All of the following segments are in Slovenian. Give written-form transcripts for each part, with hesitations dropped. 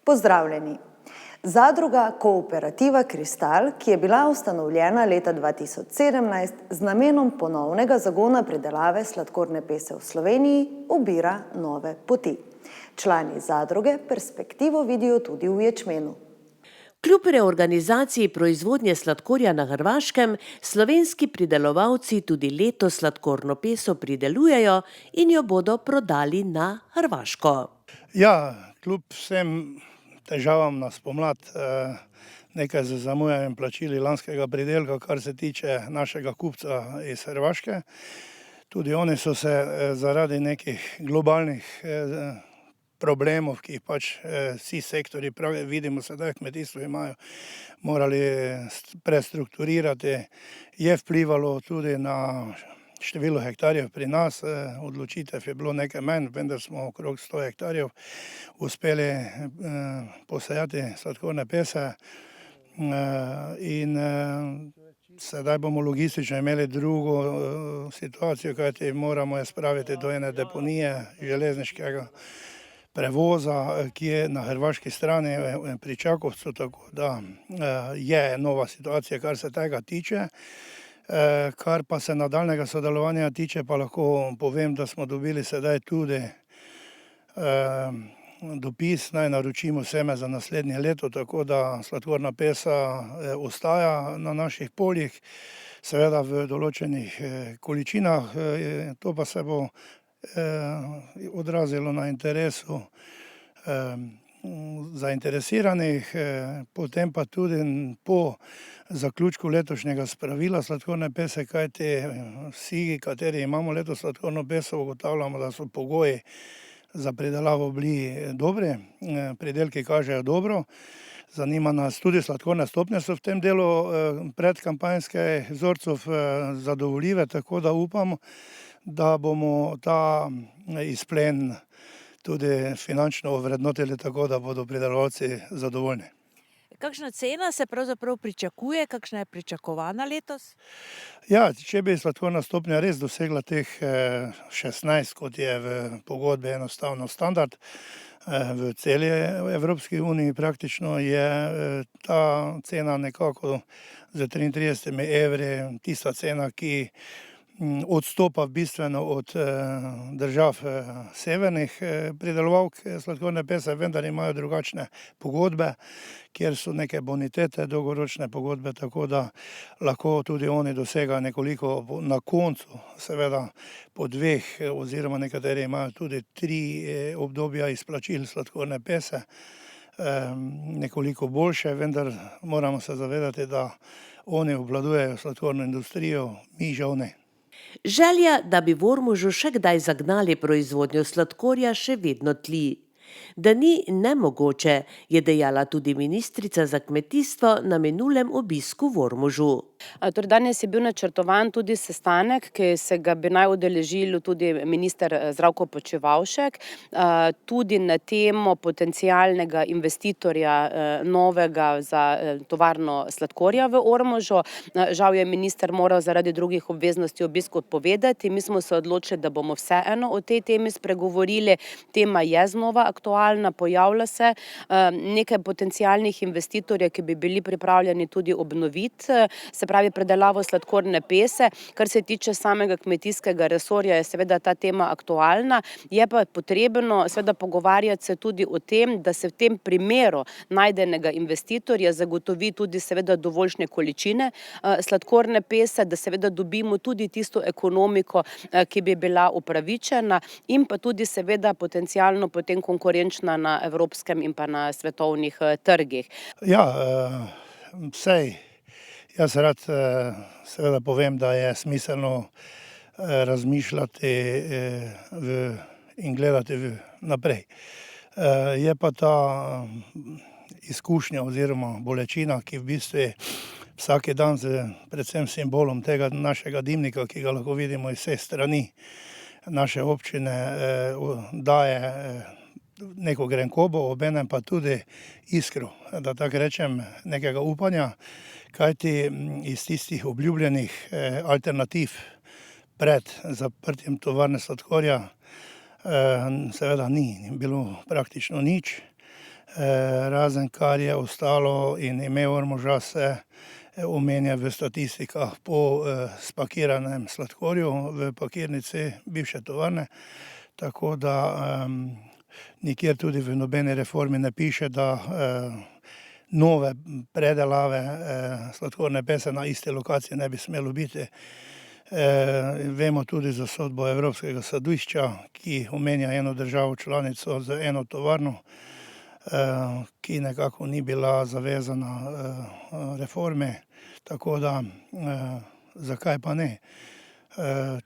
Pozdravljeni. Zadruga Kooperativa Kristal, ki je bila ustanovljena leta 2017 z namenom ponovnega zagona pridelave sladkorne pese v Sloveniji, ubira nove poti. Člani zadruge perspektivo vidijo tudi v ječmenu. Kljub reorganizaciji proizvodnje sladkorja na Hrvaškem, slovenski pridelovalci tudi letos sladkorno peso pridelujejo in jo bodo prodali na Hrvaško. Ja, kljub vsem težavam na spomlad, nekaj z zamujanjem plačili lanskega pridelka, kar se tiče našega kupca iz Hrvaške. Tudi oni so se zaradi nekih globalnih problemov, ki jih pač vsi sektori, vidimo sedaj, kmetijstvo imajo, morali prestrukturirati, je vplivalo tudi na število hektarjev pri nas. Odločitev je bilo nekaj manj, vendar smo okrog 100 hektarjev uspeli posejati sladkorne pese in sedaj bomo logistično imeli drugo situacijo, kajti moramo je spraviti do ene deponije železniškega prevoza, ki je na hrvaški strani pri Čakovcu, tako da je nova situacija, kar se tega tiče. Kar pa se nadaljnega sodelovanja tiče, pa lahko povem, da smo dobili sedaj tudi dopis, naj naročimo seme za naslednje leto, tako da sladkorna pesa ostaja na naših poljih, seveda v določenih količinah, to pa se bo odrazilo na interesu zainteresiranih, potem pa tudi po zaključku letošnjega spravila sladkorne pese, kajti vsi, kateri imamo letos sladkorno peso, ugotavljamo, da so pogoji za pridelavo bili dobri, pridelki kažejo dobro. Zanima nas tudi sladkorne stopnje so v tem delu predkampanjskih vzorcev zadovoljive, tako da upamo, da bomo ta izplen tudi finančno ovrednotili tako, da bodo pridelovalci zadovoljni. Kakšna cena se pravzaprav pričakuje, kakšna je pričakovana letos? Ja, če bi sladkorna stopnja res dosegla teh 16, kot je v pogodbi enostavno standard, v celi Evropski uniji praktično je ta cena nekako z 33 evri, tista cena, ki odstopa bistveno od držav severnih pridelovalk sladkorne pese, vendar imajo drugačne pogodbe, kjer so neke bonitete, dolgoročne pogodbe, tako da lahko tudi oni dosegajo nekoliko na koncu, seveda po 2 oziroma nekateri imajo tudi 3 obdobja izplačil sladkorne pese, nekoliko boljše, vendar moramo se zavedati, da oni obvladujejo sladkorno industrijo, mi žal ne. Želja, da bi v Ormožu še kdaj zagnali proizvodnjo sladkorja, še vedno tli. Da ni nemogoče, je dejala tudi ministrica za kmetijstvo na minulem obisku v Ormožu. Torej danes je bil načrtovan tudi sestanek, ki se ga bi naj udeležil tudi minister Zdravko Počivalšek, tudi na temo potencialnega investitorja novega za tovarno sladkorja v Ormožu. Žal je minister moral zaradi drugih obveznosti obisk odpovedati. Mi smo se odločili, da bomo vseeno o tej temi spregovorili. Tema je znova aktualna, pojavlja se nekaj potencialnih investitorjev, ki bi bili pripravljeni tudi obnoviti, se pravi predelavo sladkorne pese. Kar se tiče samega kmetijskega resorja, je seveda ta tema aktualna, je pa potrebno seveda pogovarjati se tudi o tem, da se v tem primeru najdenega investitorja zagotovi tudi seveda dovoljšne količine sladkorne pese, da seveda dobimo tudi tisto ekonomiko, ki bi bila upravičena in pa tudi seveda potencialno potem konkurenčna na evropskem in pa na svetovnih trgih. Ja, jaz rad seveda povem, da je smiselno razmišljati in gledati naprej. Je pa ta izkušnja oziroma bolečina, ki v bistvu vsaki dan z predvsem simbolom tega našega dimnika, ki ga lahko vidimo iz vseh strani naše občine, daje neko grenkobo, obenem pa tudi iskro, da tako rečem, nekega upanja, kajti iz tistih obljubljenih alternativ pred zaprtjem tovarne sladkorja seveda ni bilo praktično nič, razen kar je ostalo in ime Ormoža se omenja v statistikah po spakiranem sladkorju v pakirnici bivše tovarne, tako da nikjer tudi v nobeni reformi ne piše, da nove predelave sladkorne pese na isti lokaciji ne bi smelo biti. Vemo tudi za sodbo Evropskega sodišča, ki omenja eno državo članico z eno tovarno, ki nekako ni bila zavezana reforme, tako da zakaj pa ne.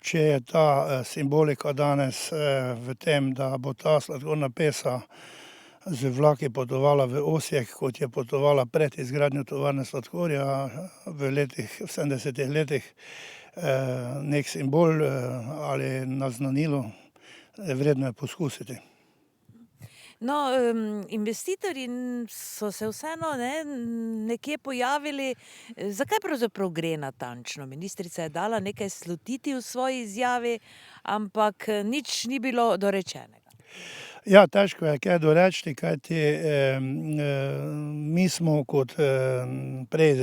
Če je ta simbolika danes v tem, da bo ta sladkorna pesa z vlaki potovala v Osijek, kot je potovala pred izgradnjo tovarne sladkorja v 70-ih letih, nek simbol ali naznanilo, vredno je poskusiti. No, investitorji so se vseeno nekje pojavili. Zakaj pravzaprav gre natančno? Ministrica je dala nekaj slutiti v svoji izjavi, ampak nič ni bilo dorečenega. Ja, težko je kaj doreči, kajti mi smo kot prej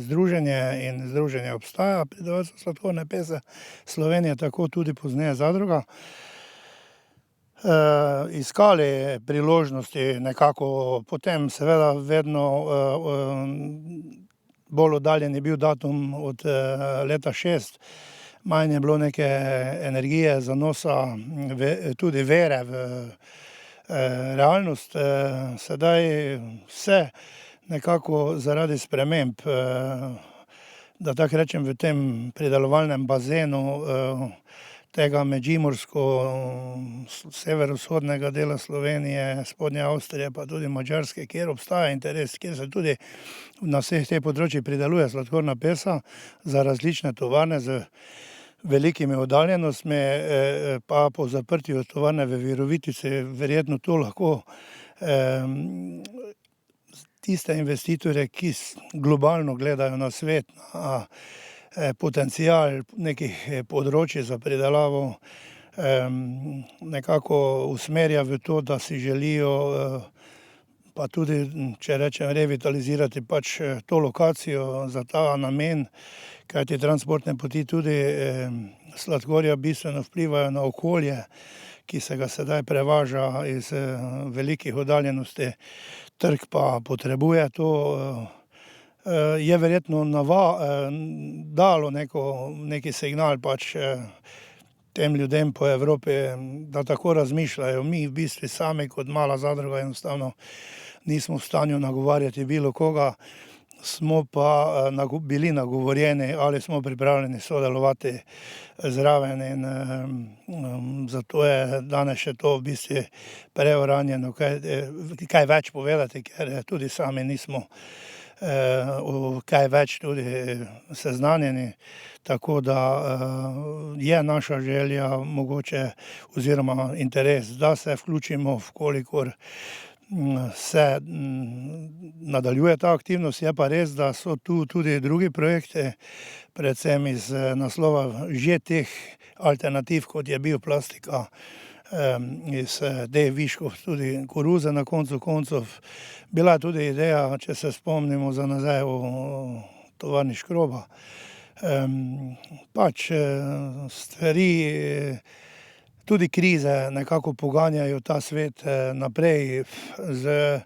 združenje in združenje obstaja pridelovalcev sladkorne pese Slovenije, tako tudi pozneje zadruga, iskali priložnosti nekako, potem seveda vedno bolj oddaljen je bil datum od leta 6, manj je bilo neke energije, zanosa, tudi vere v realnost. Sedaj vse nekako zaradi sprememb, da tako rečem, v tem pridelovalnem bazenu tega medžimursko severovzhodnega dela Slovenije, spodnje Avstrije, pa tudi Madžarske, kjer obstaja interes, kjer se tudi na vseh teh področjih prideluje sladkorna pesa za različne tovarne z velikimi oddaljenostmi, pa po zaprtju tovarne v Virovitici verjetno to lahko tiste investitorje, ki globalno gledajo na svet, na potencial nekih področij za pridelavo, nekako usmerja v to, da si želijo pa tudi, če rečem, revitalizirati pač to lokacijo za ta namen, kajti transportne poti tudi sladkorja bistveno vplivajo na okolje, ki se ga sedaj prevaža iz velikih oddaljenosti, trg pa potrebuje to. Je verjetno dalo neki signal pač tem ljudem po Evropi, da tako razmišljajo. Mi v bistvu sami kot mala zadruga enostavno nismo v stanju nagovarjati bilo koga, smo pa bili nagovorjeni ali smo pripravljeni sodelovati zraven in zato je danes še to v bistvu preuranjeno, kaj več povedati, ker tudi sami nismo kaj več tudi seznanjeni, tako da je naša želja mogoče oziroma interes, da se vključimo, vkolikor se nadaljuje ta aktivnost. Je pa res, da so tu tudi drugi projekti, predvsem iz naslova že teh alternativ, kot je bioplastika, iz viškov tudi koruze na koncu koncev. Bila je tudi ideja, če se spomnimo za nazaj, o tovarni Škroba. Pač stvari, tudi krize nekako poganjajo ta svet naprej z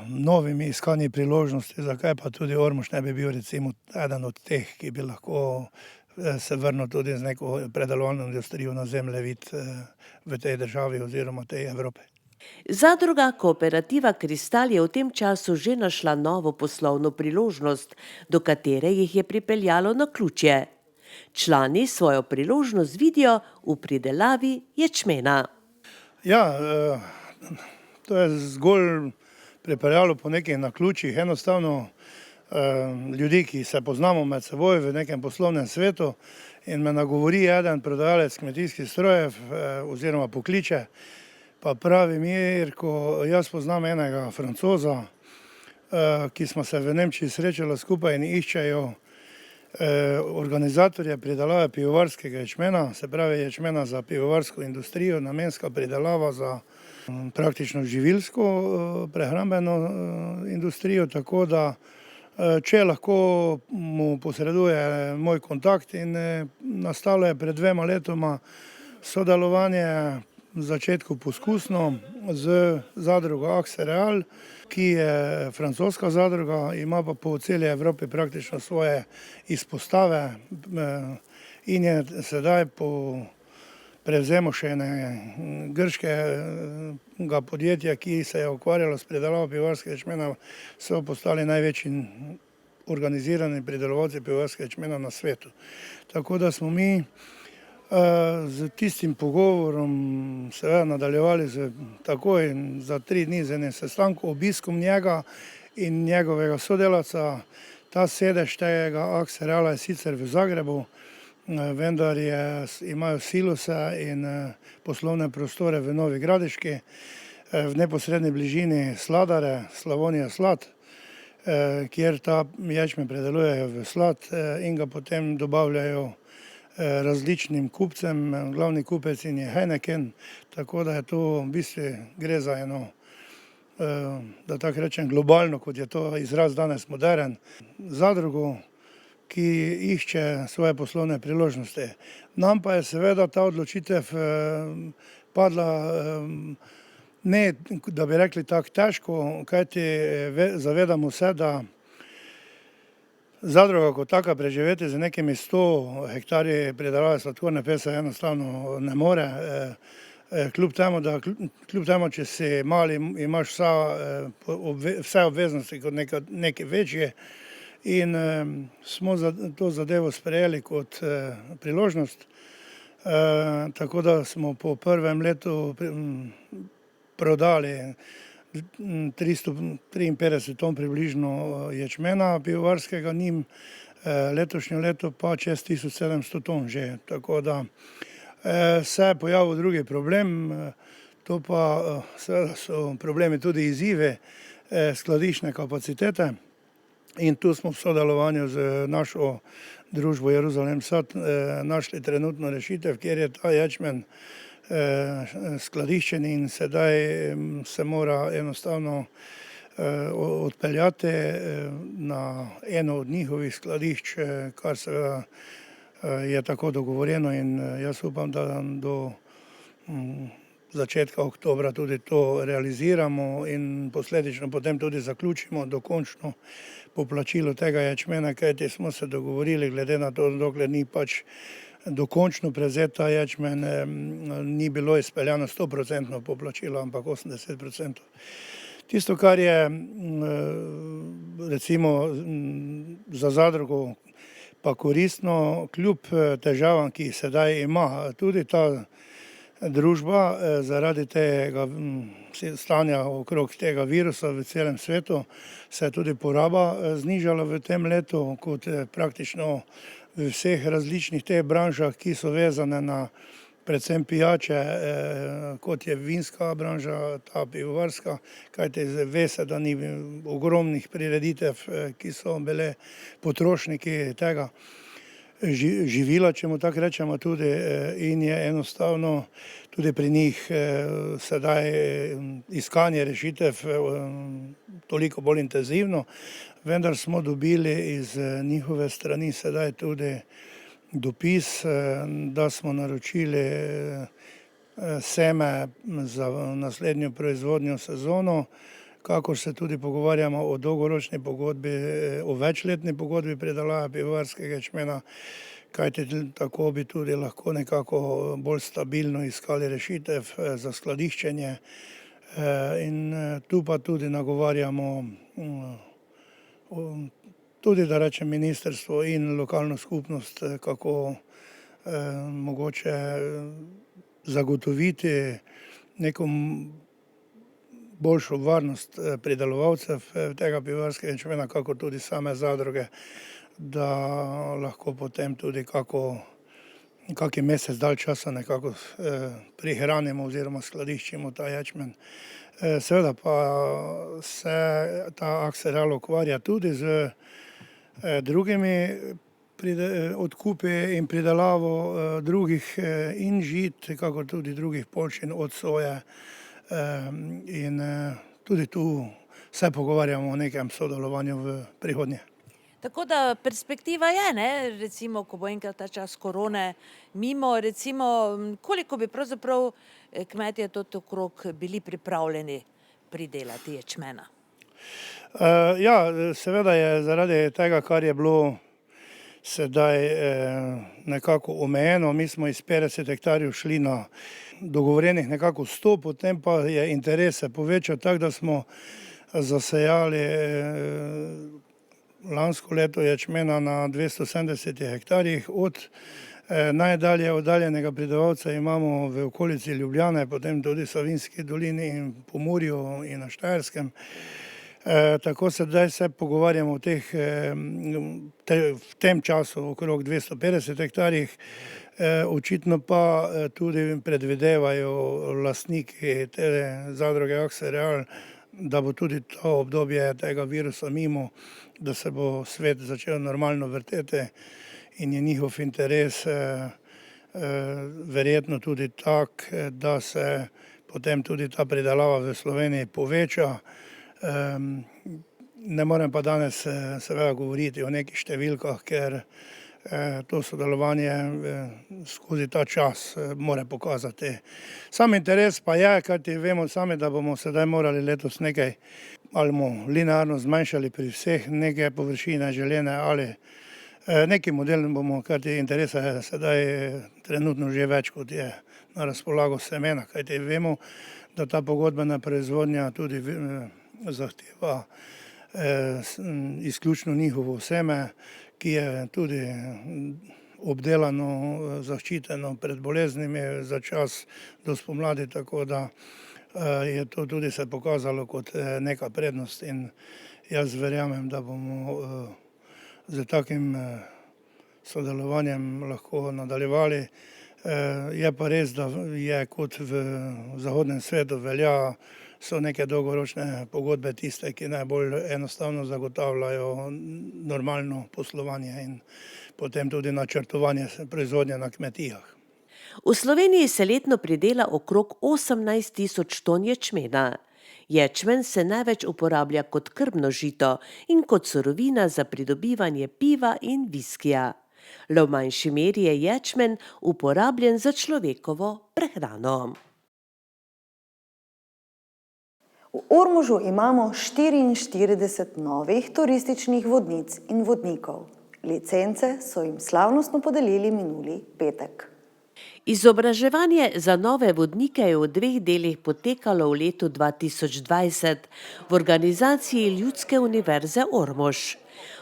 novimi iskanji priložnosti, zakaj pa tudi Ormož ne bi bil recimo eden od teh, ki bi lahko se vrnil tudi z neko predelovalno industrijo na zemljevid v tej državi oziroma tej Evropi. Zadruga Kooperativa Kristal je v tem času že našla novo poslovno priložnost, do katere jih je pripeljalo naključje. Člani svojo priložnost vidijo v pridelavi ječmena. Ja, to je zgolj pripeljalo po nekih naključjih. Enostavno ljudi, ki se poznamo med seboj v nekem poslovnem svetu in me nagovori eden prodajalec kmetijskih strojev oziroma pokliče, pa pravi Mirko, jaz poznam enega Francoza, ki smo se v Nemčiji srečali skupaj in iščejo organizatorje pridelave pivovarskega ječmena, se pravi ječmena za pivovarsko industrijo, namenska pridelava za praktično živilsko prehrambeno industrijo, tako da če lahko mu posreduje moj kontakt in nastalo je pred 2 letoma sodelovanje v začetku poskusno z zadrugo Axereal, ki je francoska zadruga, ima pa po celi Evropi praktično svoje izpostave in je sedaj po prevzemu še ene grškega podjetja, ki se je ukvarjalo s pridelavo pivovarskega ječmena, so postali največji organizirani pridelovalci pivovarskega ječmena na svetu. Tako da smo mi z tistim pogovorom seveda nadaljevali takoj za 3 dni z enim sestankom, obiskom njega in njegovega sodelavca. Ta sedež tega Axereala je sicer v Zagrebu, vendar imajo silose in poslovne prostore v Novi Gradiški, v neposredni bližini Sladare, Slavonija Slad, kjer ta ječmen predelujejo v slad in ga potem dobavljajo različnim kupcem. Glavni kupec je Heineken, tako da je to v bistvu gre za eno, da tako rečem, globalno, kot je to izraz danes moderen, zadrugo, ki išče svoje poslovne priložnosti. Nam pa je seveda ta odločitev padla, ne da bi rekli tako težko, kajti zavedamo se, da zadruga kot taka preživeti z nekimi 100 hektarji pridelave sladkorne pese enostavno ne more. Kljub temu, če si mali, imaš vse obveznosti kot neki večji, in smo to zadevo sprejeli kot priložnost, tako da smo po prvem letu prodali 353 ton približno ječmena pivovarskega njim, letošnje leto pa čez 1700 ton že, tako da se je pojavil drugi problem, to pa seveda so problemi tudi izzivi skladiščne kapacitete. In tu smo v sodelovanju z našo družbo Jeruzalem Sad našli trenutno rešitev, kjer je ta ječmen skladiščen in sedaj se mora enostavno odpeljati na eno od njihovih skladišč, kar seveda je tako dogovorjeno in jaz upam, da do začetka oktobra tudi to realiziramo in posledično potem tudi zaključimo dokončno poplačilo tega ječmena, kajti smo se dogovorili, glede na to, dokler ni pač dokončno prevzet ta ječmen, ni bilo izpeljano 100% poplačilo, ampak 80%. Tisto, kar je recimo za zadrugo pa koristno, kljub težavam, ki jih sedaj ima, tudi ta družba zaradi tega stanja okrog tega virusa v celem svetu se je tudi poraba znižala v tem letu, kot praktično v vseh različnih teh branžah, ki so vezane na predvsem pijače, kot je vinska branža, ta pivovarska, kajti ve se, da ni ogromnih prireditev, ki so bile potrošniki tega živila, če mu tako rečemo tudi, in je enostavno tudi pri njih sedaj iskanje rešitev toliko bolj intenzivno, vendar smo dobili iz njihove strani sedaj tudi dopis, da smo naročili seme za naslednjo proizvodnjo sezono, kakor se tudi pogovarjamo o dolgoročni pogodbi, o večletni pogodbi pridelave pivovarskega ječmena, kajti tako bi tudi lahko nekako bolj stabilno iskali rešitev za skladiščenje in tu pa tudi nagovarjamo tudi, da rečem, ministrstvo in lokalno skupnost, kako mogoče zagotoviti neko boljšo varnost pridelovalcev tega pivovarskega ječmena, kako tudi same zadruge, da lahko potem tudi kaki mesec dalj časa nekako prihranimo oziroma skladiščimo ta ječmen. Seveda pa se ta Aksereal ukvarja tudi z drugimi odkupi in pridelavo drugih in žit, kako tudi drugih poljščin od soje. In tudi tu se pogovarjamo o nekem sodelovanju v prihodnje. Tako da perspektiva je, ne, recimo, ko bo enkrat ta čas korone mimo, recimo, koliko bi pravzaprav kmetje tot okrog bili pripravljeni pridelati ječmena? Ja, seveda je zaradi tega, kar je bilo sedaj nekako omejeno, mi smo iz 50 hektarjev šli na dogovorenih nekako 100, potem pa je interes se povečal tako, da smo zasejali lansko leto ječmena na 270 hektarjih. Od najdalje oddaljenega pridelovalca imamo v okolici Ljubljane, potem tudi v Savinjski dolini in Pomurju in na Štajerskem. Tako sedaj se pogovarjamo v tem času okrog 250 hektarjih. Očitno pa tudi predvidevajo lastniki te zadruge Aksereal, da bo tudi to obdobje tega virusa mimo, da se bo svet začel normalno vrteti in je njihov interes verjetno tudi tak, da se potem tudi ta pridelava v Sloveniji poveča. Ne morem pa danes seveda govoriti o nekih številkah, ker to sodelovanje skozi ta čas mora pokazati. Sam interes pa je, kajti vemo sami, da bomo sedaj morali letos nekaj ali bomo linearno zmanjšali pri vseh neke površine želene ali neki model bomo, kajti interesa je sedaj trenutno že več, kot je na razpolago semena, kajti vemo, da ta pogodbena proizvodnja tudi zahteva izključno njihovo seme, ki je tudi obdelano, zaščiteno pred boleznimi za čas do spomladi, tako da je to tudi se pokazalo kot neka prednost in jaz verjamem, da bomo z takim sodelovanjem lahko nadaljevali. Je pa res, da je kot v zahodnem svetu velja, so neke dolgoročne pogodbe tiste, ki najbolj enostavno zagotavljajo normalno poslovanje in potem tudi načrtovanje proizvodnje na kmetijah. V Sloveniji se letno pridela okrog 18.000 ton ječmena. Ječmen se največ uporablja kot krmno žito in kot surovina za pridobivanje piva in viskija. Le v manjši meri je ječmen uporabljen za človekovo prehrano. V Ormožu imamo 44 novih turističnih vodnic in vodnikov. Licence so jim slavnostno podelili minuli petek. Izobraževanje za nove vodnike je v 2 delih potekalo v letu 2020 v organizaciji Ljudske univerze Ormož.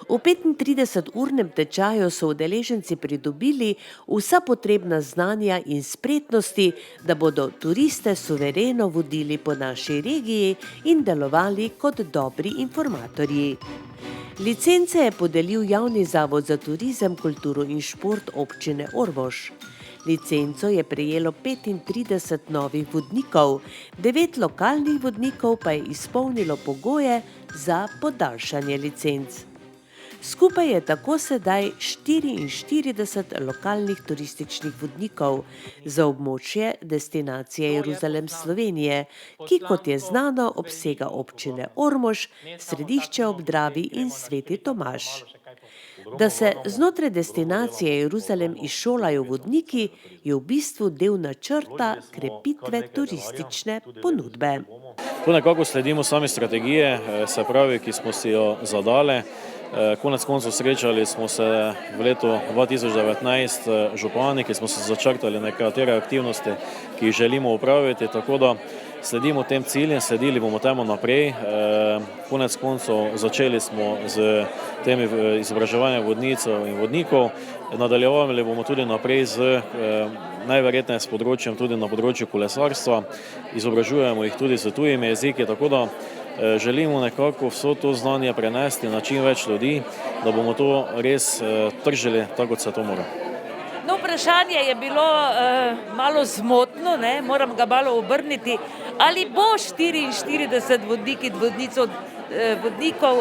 V 35-urnem tečaju so udeleženci pridobili vsa potrebna znanja in spretnosti, da bodo turiste suvereno vodili po naši regiji in delovali kot dobri informatorji. Licence je podelil Javni zavod za turizem, kulturo in šport občine Ormož. Licenco je prejelo 35 novih vodnikov, 9 lokalnih vodnikov pa je izpolnilo pogoje za podaljšanje licenc. Skupaj je tako sedaj 44 lokalnih turističnih vodnikov za območje destinacije Jeruzalem Slovenije, ki, kot je znano, obsega občine Ormož, Središče ob Dravi in Sveti Tomaž. Da se znotraj destinacije Jeruzalem izšolajo vodniki, je v bistvu del načrta krepitve turistične ponudbe. Tu nekako sledimo sami strategije, se pravi, ki smo si jo zadali. Konec koncev srečali smo se v letu 2019 župani, ki smo se začrtali nekatere aktivnosti, ki jih želimo upraviti, tako da sledimo tem ciljem, sledili bomo temu naprej. Konec koncev začeli smo z temi izobraževanjem vodnicev in vodnikov, Nadaljevali bomo tudi naprej z najverjetneje s področjem tudi na področju kolesarstva. Izobražujemo jih tudi s tujimi jeziki, tako da želimo nekako vso to znanje prenesti na čim več ljudi, da bomo to res tržili tako, kot se to mora. No, vprašanje je bilo malo zmotno, ne? Moram ga malo obrniti. Ali bo 44 vodnikov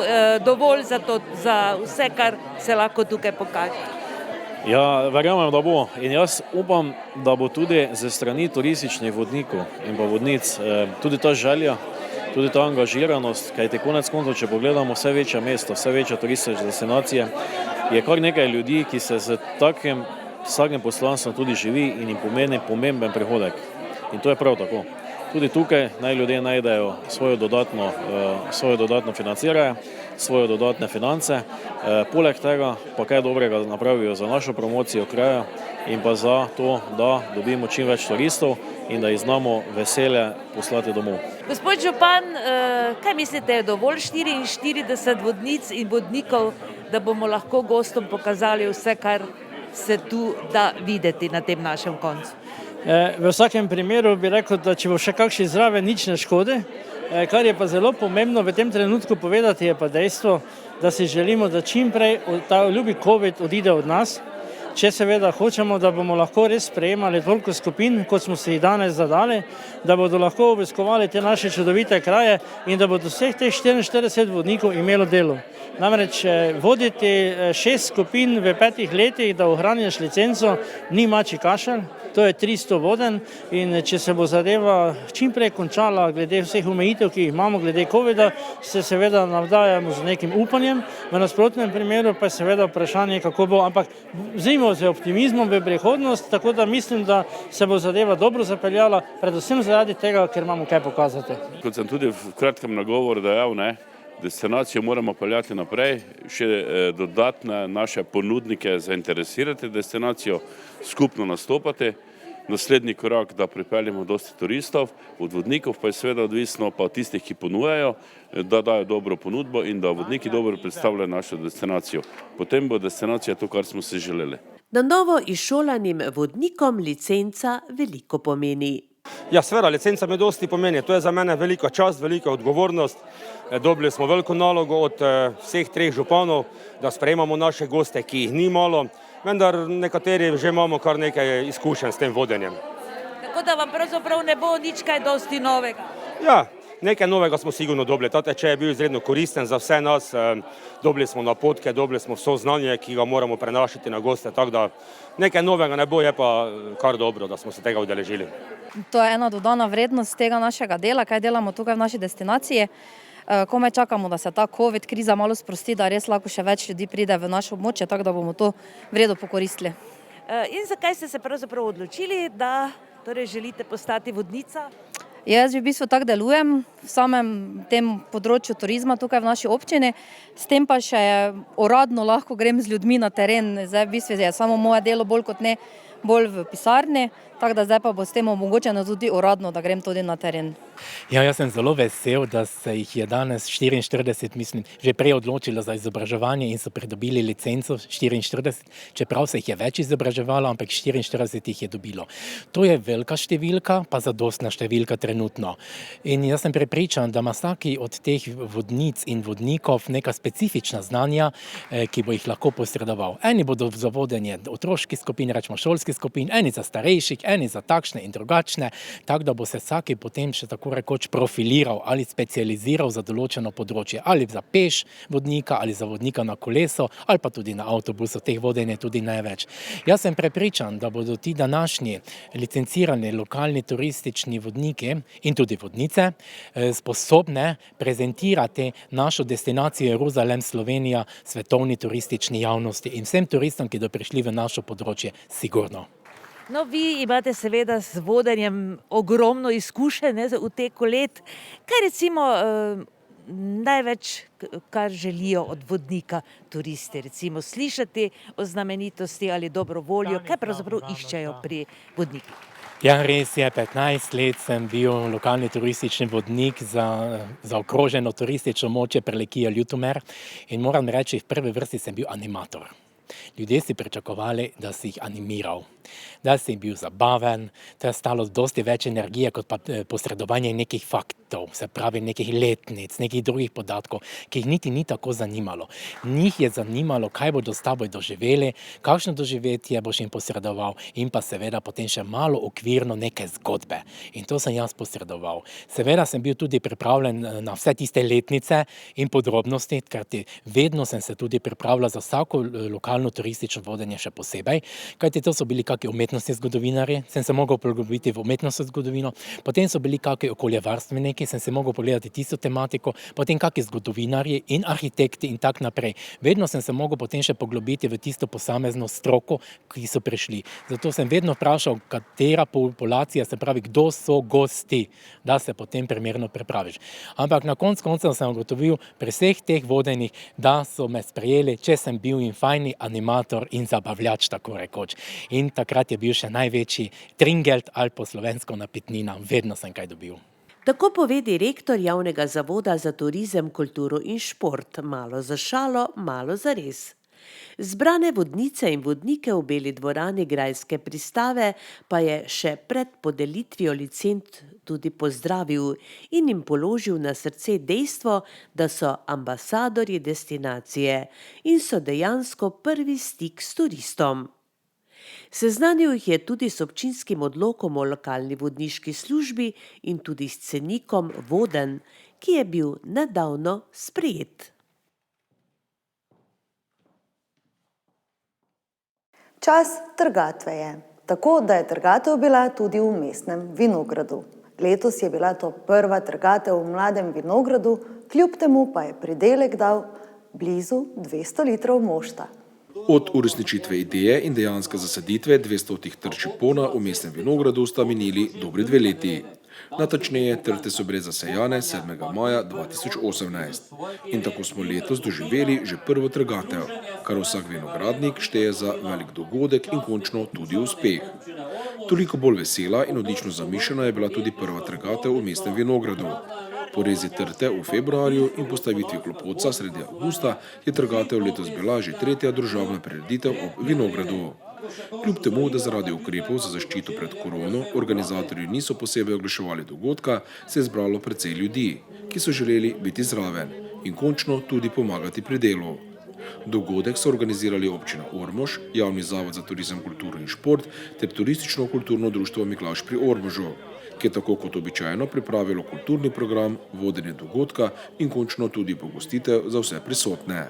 dovolj za vse, kar se lahko tukaj pokaže? Ja, verjamem, da bo. In jaz upam, da bo tudi ze strani turističnih vodnikov in pa vodnic tudi ta želja, tudi ta angažiranost, kajti konec koncev, če pogledamo vse večja mesta, vse večje turistične destinacije, je kar nekaj ljudi, ki se z takim vsakim poslanstvom tudi živi in jim pomeni pomemben prihodek. In to je prav tako. Tudi tukaj naj ljudje najdejo svojo dodatno financiranje, svoje dodatne finance, poleg tega pa kaj dobrega napravijo za našo promocijo kraja in pa za to, da dobimo čim več turistov in da jih znamo veselje poslati domov. Gospod župan, kaj mislite, je dovolj 44 vodnic in vodnikov, da bomo lahko gostom pokazali vse, kar se tu da videti na tem našem koncu? V vsakem primeru bi rekel, da če bo še kakšen zraven, nič ne škodi. Kar je pa zelo pomembno v tem trenutku povedati, je pa dejstvo, da si želimo, da čim prej ta ljubi COVID odide od nas, če seveda hočemo, da bomo lahko res sprejemali toliko skupin, kot smo si jih danes zadali, da bodo lahko obiskovali te naše čudovite kraje in da bodo vseh teh 44 vodnikov imelo delo. Namreč voditi 6 skupin v 5 letih, da ohraniš licenco, ni mačji kašelj, to je 300 vodenj in če se bo zadeva čim prej končala glede vseh omejitev, ki jih imamo glede COVID-a, se seveda navdajamo z nekim upanjem, v nasprotnem primeru pa je seveda vprašanje, kako bo, ampak vzemimo z optimizmom v prihodnost, tako da mislim, da se bo zadeva dobro zapeljala, predvsem zaradi tega, ker imamo kaj pokazati. Kot sem tudi v kratkem nagovoru dejal, destinacijo moramo peljati naprej, še dodatne naše ponudnike zainteresirati destinacijo, skupno nastopati. Naslednji korak, da pripeljemo dosti turistov, od vodnikov pa je seveda odvisno pa od tistih, ki ponujajo, da dajo dobro ponudbo in da vodniki dobro predstavljajo našo destinacijo. Potem bo destinacija to, kar smo si želeli. Na novo izšolanim vodnikom licenca veliko pomeni. Ja, seveda, licenca mi dosti pomeni. To je za mene velika čast, velika odgovornost. Dobili smo veliko nalogo od vseh 3 županov, da sprejemamo naše goste, ki jih ni malo, vendar nekateri že imamo kar nekaj izkušenj s tem vodenjem. Tako da vam pravzaprav ne bo nič kaj dosti novega. Ja, nekaj novega smo sigurno dobili. Ta tečaj je bil izredno koristen za vse nas. Dobili smo napotke, dobili smo vso znanje, ki ga moramo prenašati na goste, tako da nekaj novega ne bo, je pa kar dobro, da smo se tega udeležili. To je ena dodana vrednost tega našega dela, kaj delamo tukaj v naši destinaciji. Komaj čakamo, da se ta COVID kriza malo sprosti, da res lahko še več ljudi pride v naše območje, tako da bomo to vredno pokoristili. In zakaj ste se pravzaprav odločili, da želite postati vodnica? Jaz v bistvu tako delujem v samem tem področju turizma tukaj v naši občini, s tem pa še uradno lahko grem z ljudmi na teren. Zdaj v bistvu je samo moje delo bolj kot ne bolj v pisarni, tako da zdaj pa bo s tem omogočeno tudi uradno, da grem tudi na teren. Ja, jaz sem zelo vesel, da se jih je danes 44, mislim, že prej odločilo za izobraževanje in so pridobili licenco 44, čeprav se jih je več izobraževalo, ampak 44 jih je dobilo. To je velika številka, pa zadostna številka trenutno. In jaz sem prepričan, da ima vsaki od teh vodnic in vodnikov neka specifična znanja, ki bo jih lahko posredoval. Eni bodo za vodenje otroških skupin, rečemo šolskih skupin, eni za starejših, eni za takšne in drugačne, tako da bo se vsaki potem še tako rekoč profiliral ali specializiral za določeno področje, ali za peš vodnika, ali za vodnika na koleso, ali pa tudi na avtobusu, teh vodenj je tudi največ. Jaz sem prepričan, da bodo ti današnji licencirani lokalni turistični vodniki in tudi vodnice sposobne prezentirati našo destinacijo Jeruzalem, Slovenija, svetovni turistični javnosti in vsem turistom, ki bodo prišli v našo področje, sigurno. No, vi imate seveda s vodenjem ogromno izkušenj v teku let. Kaj recimo največ, kar želijo od vodnika turisti? Recimo slišati o znamenitosti ali dobro voljo, kaj pravzaprav iščejo pri vodnikih? Ja, res je, 15 let sem bil lokalni turistični vodnik za zaokroženo turistično območje Prlekija Ljutomer in moram reči, v prvi vrsti sem bil animator. Ljudje si pričakovali, da si jih animiral, da si bil zabaven, to je stalo dosti več energije kot pa posredovanje nekih faktov, se pravi nekih letnic, nekih drugih podatkov, ki jih niti ni tako zanimalo. Njih je zanimalo, kaj bodo s tabo doživeli, kakšno doživetje boš jim posredoval in pa seveda potem še malo okvirno neke zgodbe. In to sem jaz posredoval. Seveda sem bil tudi pripravljen na vse tiste letnice in podrobnosti, ker vedno sem se tudi pripravljal za vsako lokalno turistično vodenje še posebej, kajti to so bili kakšni umetnostni zgodovinarji, sem se mogel poglobiti v umetnostno zgodovino, potem so bili kakšni okoljevarstveniki, sem se mogel pogledati tisto tematiko, potem kakšni zgodovinarji in arhitekti in tak naprej. Vedno sem se mogel potem še poglobiti v tisto posamezno stroko, ki so prišli. Zato sem vedno vprašal, katera populacija, se pravi, kdo so gosti, da se potem primerno pripraviš. Ampak na koncu sem ugotovil pri vseh teh vodenjih, da so me sprejeli, če sem bil in fajni animator in zabavljač, tako rekoč. In takrat je bil še največji tringelt ali po slovensko napitnina, vedno sem kaj dobil. Tako pove direktor Javnega zavoda za turizem, kulturo in šport, malo za šalo, malo za res. Zbrane vodnice in vodnike v Beli dvorani grajske pristave pa je še pred podelitvijo licenc tudi pozdravil in jim položil na srce dejstvo, da so ambasadorji destinacije in so dejansko prvi stik s turistom. Seznanil jih je tudi s občinskim odlokom o lokalni vodniški službi in tudi s cenikom vodenj, ki je bil nedavno sprejet. Čas trgatve je, tako da je trgatev bila tudi v Mestnem vinogradu. Letos je bila to prva trgatev v Mladem vinogradu, kljub temu pa je pridelek dal blizu 200 litrov mošta. Od uresničitve ideje in dejanske zasaditve 200 trč pona v Mestnem vinogradu sta minili dobri 2 leti. Natančneje, trte so bile zasejane 7. maja 2018. In tako smo letos doživeli že prvo trgatev, kar vsak vinogradnik šteje za velik dogodek in končno tudi uspeh. Toliko bolj vesela in odlično zamišljena je bila tudi prva trgatev v Mestnem vinogradu. Po rezi trte v februarju in postavitvi klopotca sredi avgusta je trgatev letos bila že 3. družabna prireditev ob vinogradu. Kljub temu, da zaradi ukrepov za zaščito pred korono organizatorji niso posebej oglaševali dogodka, se je zbralo precej ljudi, ki so želeli biti zraven in končno tudi pomagati pri delu. Dogodek so organizirali občina Ormož, Javni zavod za turizem, kulturo in šport ter turistično-kulturno društvo Miklavž pri Ormožu, ki je tako kot običajno pripravilo kulturni program, vodenje dogodka in končno tudi pogostitev za vse prisotne.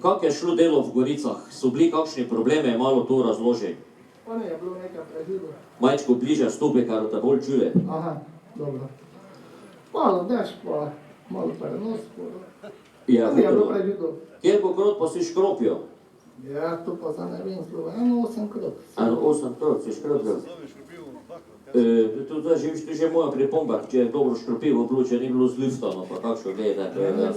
Kako je šlo delo v Goricah? So bili kakšni probleme, malo to razloži? Pa ne, je bilo nekaj preživo. Majčko bliže stopi, kar te bolj čuje. Aha, dobro. Malo dež, pa malo prenos. Ja, je bilo preživo. Kjer krot pa si škropil? Ja, to pa za ne vem, zelo. 8 krot. 8 krot si škropil. To je že moja pripomba, če je dobro škropivo bilo, če ni bilo zliftano, pa kakšno gleda, to je jaz.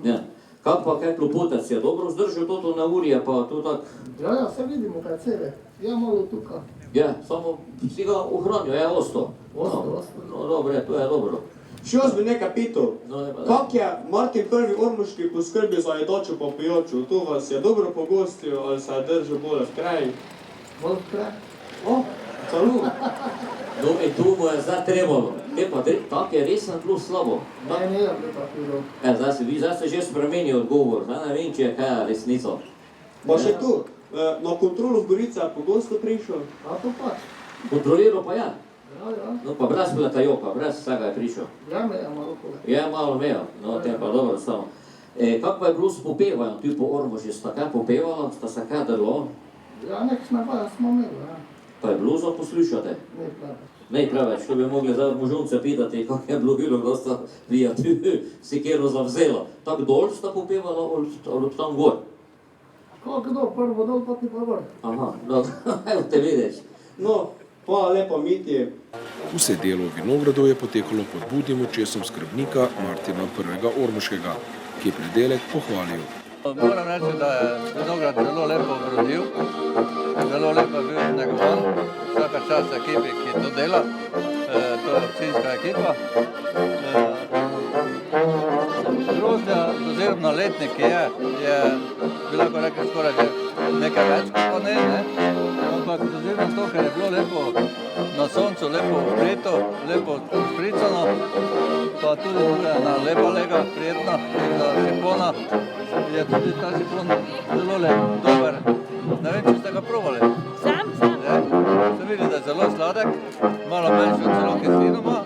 Ja. Kak pa kaj klopotec je dobro vzdržal to na urje, pa to tak? Ja, se vidimo kaj cele. Ja, malo tukaj. Ja, samo si ga ohranil, je osto. Osto. No, dobre, to je dobro. Še jaz bi nekaj pital, kak je Martin I. Ormoški poskrbil za jedočo pa pijočo? To vas je dobro pogostil ali se je držal bolj v kraji? Bolj v kraji? O, celo. No, in tu mu je zdaj trebalo. Tak je res bilo slabo. Ne, je bilo tako bilo. Zdaj se že spremeni odgovor, zdaj ne vem, če je kaj resnico. Pa še tu, na kontrolu v Gorice je pogosto prišel. A to pač. Kontroliral pa je. Ja. No, pa brez pletajoka, brez vsega je prišel. Ja, me je malo pole. Je malo imel, no, tem pa dobro stalo. Kako pa je bilo s popevanjem, tu po Ormožu, sta kaj popevalo, sta se kaj drlo? Ja, nek smeva smo imeli, ja. Pa je bilo za poslušati? Ne preveč. Ne preveč, to bi mogli zdaj možonce pitati, kako je bilo, da sta prijatelj si kjero zavzela. Tako dol sta popevala ali tam gor? Kako dol, prvo dol, pa ti pa gor. Aha, no, evo te vidiš. No, hvala lepa, Mitji. Vse delo v vinogradu je potekalo pod budnim očesom skrbnika Martina I. Ormoškega, ki je pridelek pohvalil. Moram reči, da je vinograd zelo lepo obrodil, zelo lepo je bil negovan, vsaka čast ekipi, ki to dela, to je občinska ekipa. Grozdja, oziroma na letnik, ki je bi lahko rekel skoraj že nekaj več, pa ne, ampak oziroma to, ker je bilo lepo na soncu, lepo obreto, lepo špricano, pa tudi ena lepa lega, prijetna, za šipona, je tudi ta šipon zelo lep, dober. Ne vem, če ste ga probali. Sam. Se vidi, da je zelo sladek, malo manjši od celo kislinoma.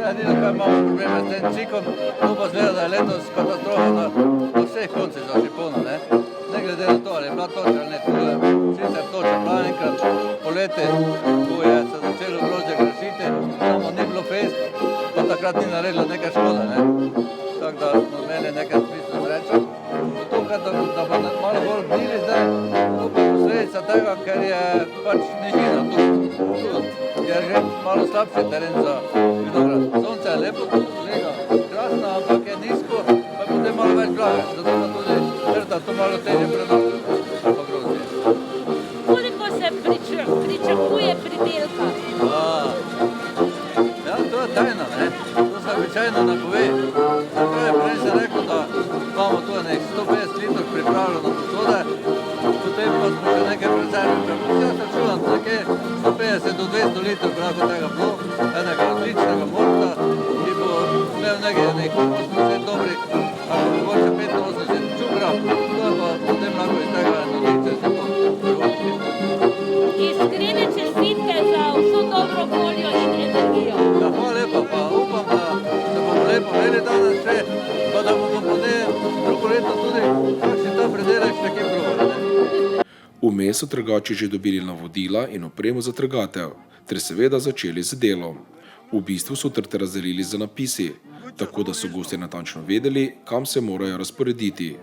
Edino, kaj imamo probleme s tem cikom, to pa zgleda, da je letos katastrofa na vseh koncih za šipona, ne glede na to, ali je bila toča ali ne, tudi sicer toča bila enkrat poleti, ko je se začelo grozdje krasiti, samo ni bilo fest, pa takrat ni naredilo nekaj škoda, tako da smo imeli nekaj smisla sreča. Tukaj, da bo malo bolj gnili zdaj, to pa posledica tega, ker je pač nižina tu, je že malo slabši teren za vinograd. Sonce je lepo, lega krasna, ampak je nizko, pa je potem malo več blage, zato pa tudi trta to malo težje prenosi po grozdje. Koliko se pričakuje pridelka? Ja, to je tajna, to se običajno ne pove. Prej sem rekel, da imamo tu nek 150 litrov pripravljeno posode, potem pa smo še nekaj prezervili. Jaz se čuvam, nekaj 150 do 200 litrov prav tega bilo, enega odličnega morta, ki bo imel nekaj 80 dobrih, ali mogoče 85 čukra, to je pa potem lahko iz tega odlične se bo privoščiti. Iskrene čestitke za vso dobro voljo in energijo. Ja, hvala lepa, pa upam, da se bomo lepo imeli danes še, pa da bomo potem drugo leto tudi kakšen ta predelek še kje probali. Vmes so trgači že dobili navodila in opremo za trgatev, ter seveda začeli z delom. V bistvu so trte razdelili z napisi, tako da so gostje natančno vedeli, kam se morajo razporediti.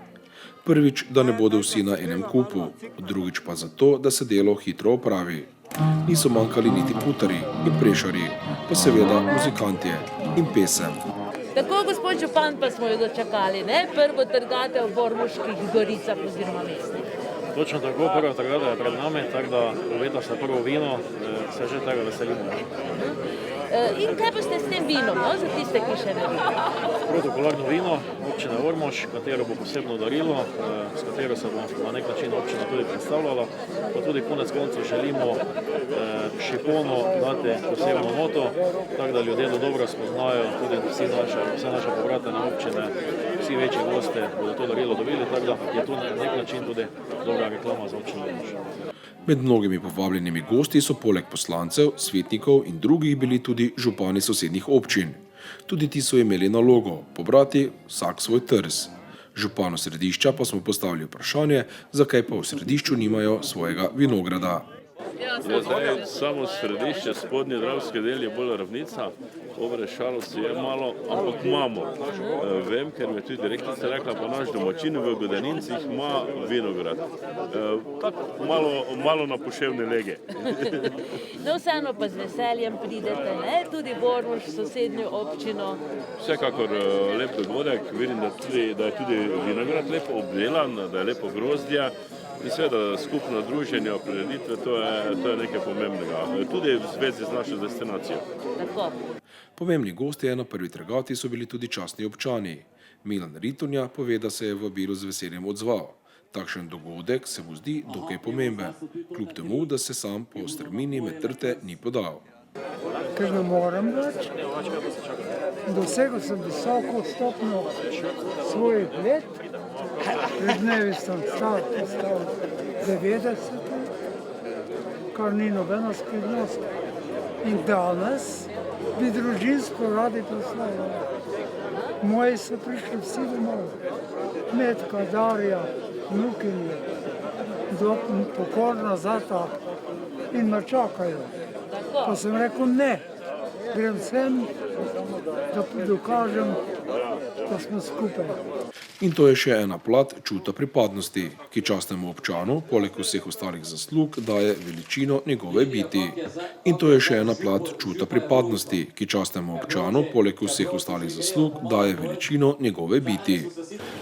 Prvič, da ne bodo vsi na enem kupu, drugič pa zato, da se delo hitro opravi. Niso manjkali niti putari in prešari, pa seveda muzikantje in pesem. Tako, gospod župan, pa smo jo dočakali, prvo trgatev v Ormoških goricah oziroma mestih. Točno tako, prva trgata je pred nami, tako da obeta se prvo vino, se že tega veselimo. In kaj boste s tem vinom, za tiste, ki še ne vidijo? Protokolarno vino občine Ormož, katero bo posebno darilo, s katero se bo na nek način občina tudi predstavljala, pa tudi konec koncev želimo šiponu dati posebno noto, tako da ljudje dobro spoznajo, tudi vse naše povratne občine, vsi večji gosti bodo to darilo dobili, tako da je to na nek način tudi dobra reklama za občino Ormož. Med mnogimi povabljenimi gosti so poleg poslancev, svetnikov in drugih bili tudi župani sosednjih občin. Tudi ti so imeli nalogo pobrati vsak svoj trs. Županu središča pa smo postavili vprašanje, zakaj pa v središču nimajo svojega vinograda. Zdaj samo središče, spodnji dravski del je bolj ravnica, Obrešalovci je malo, ampak imamo. Vem, ker mi je tudi direktorica rekla, pa naš domačin v Godanincih ima vinograd. Tako malo na poševne lege. No, vseeno pa z veseljem pridete, ne? Tudi v Ormož, sosednjo občino. Vsekakor lep dogodek, vidim, da je tudi vinograd lepo obdelan, da je lepo grozdje. In seveda skupno druženje, prireditve, to je nekaj pomembnega, tudi v zvezi z našo destinacijo. Tako. Pomembni gostje na prvi trgati so bili tudi častni občani. Milan Ritonja pove, da se je vabilu z veseljem odzval. Takšen dogodek se mu zdi dokaj pomemben, kljub temu, da se sam po strmini med trte ni podal. Ker ne morem več, dosegel sem visoko stopnjo svojih let. Pred dnevi sem stal 90, kar ni nobena skrivnost. In danes bi družinsko radi proslavljali. Moji so prišli vsi domov. Metka, Darja, vnukinje, pokorna zata in me čakajo. Pa sem rekel ne, grem sem, da dokažem, da smo skupaj. In to je še ena plat čuta pripadnosti, ki častnemu občanu, poleg vseh ostalih zaslug, daje veličino njegove biti. In to je še ena plat čuta pripadnosti, ki častnemu občanu, poleg vseh ostalih zaslug, daje veličino njegove biti.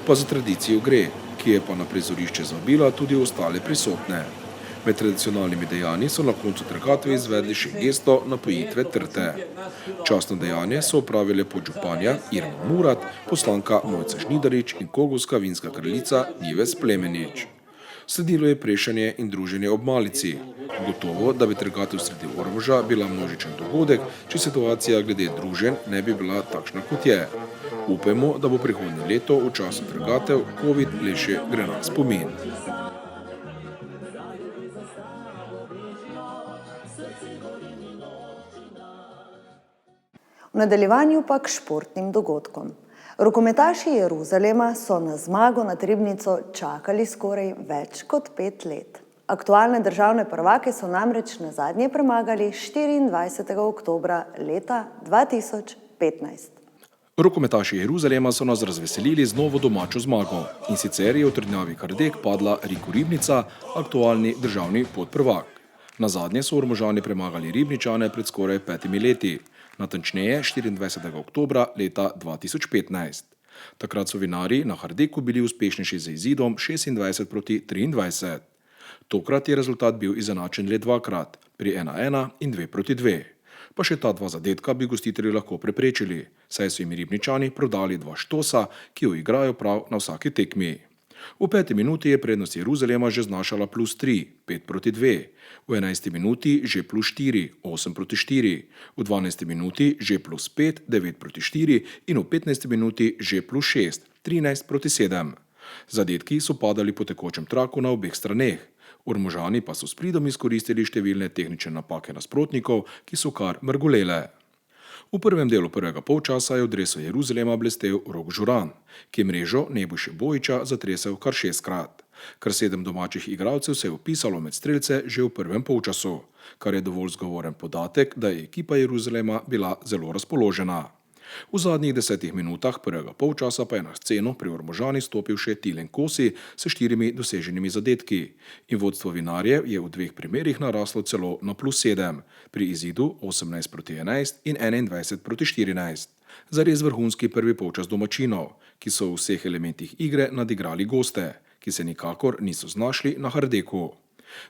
Pa za tradicijo gre, ki je pa na prizorišče zvabila tudi ostale prisotne. Med tradicionalnimi dejanji so na koncu trgatve izvedli še gesto napojitve trte. Častno dejanje so opravile podžupanja Irma Murat, poslanka Mojca Žnidarič in kogovska vinska kraljica Nives Plemenič. Sledilo je prešanje in druženje ob malici. Gotovo, da bi trgatev sredi Ormoža bila množičen dogodek, če situacija glede druženj ne bi bila takšna, kot je. Upajmo, da bo prihodnje leto v času trgatev COVID le še grenak spomin. V nadaljevanju pa k športnim dogodkom. Rokometaši Jeruzalema so na zmago nad Ribnico čakali skoraj več kot 5 let. Aktualne državne prvake so namreč nazadnje premagali 24. oktobra leta 2015. Rokometaši Jeruzalema so nas razveselili z novo domačo zmago, in sicer je v trdnjavi Kardek padla Riko Ribnica, aktualni državni podprvak. Nazadnje so Ormožani premagali Ribničane pred skoraj 5 leti. Natančneje 24. oktobra leta 2015. Takrat so vinarji na Hardeku bili uspešnejši z izidom 26-23. Tokrat je rezultat bil izenačen le dvakrat, pri 1-1 in 2-2. Pa še ta dva zadetka bi gostitelji lahko preprečili, saj so jim Ribničani prodali 2 štosa, ki jo igrajo prav na vsaki tekmi. V 5. minuti je prednost Jeruzalema že znašala +3, 5-2, v 11. minuti že +4, 8-4, v 12. minuti že +5, 9-4 in v 15. minuti že +6, 13-7. Zadetki so padali po tekočem traku na obeh straneh. Ormožani pa so s pridom izkoristili številne tehnične napake nasprotnikov, ki so kar mrgolele. V prvem delu prvega polčasa je v dresu Jeruzalema blestel Rok Žuran, ki je mrežo Nebojše Bojiča zatresel kar 6-krat. Kar 7 domačih igralcev se je vpisalo med strelce že v prvem polčasu, kar je dovolj zgovoren podatek, da je ekipa Jeruzalema bila zelo razpoložena. V zadnjih 10 minutah prvega polčasa pa je na sceno pri Ormožani stopil še Tilen Kosi s 4 doseženimi zadetki in vodstvo vinarjev je v 2 primerih naraslo celo na +7, pri izidu 18-11 in 21-14. Zares vrhunski prvi polčas domačinov, ki so v vseh elementih igre nadigrali goste, ki se nikakor niso znašli na Hardeku.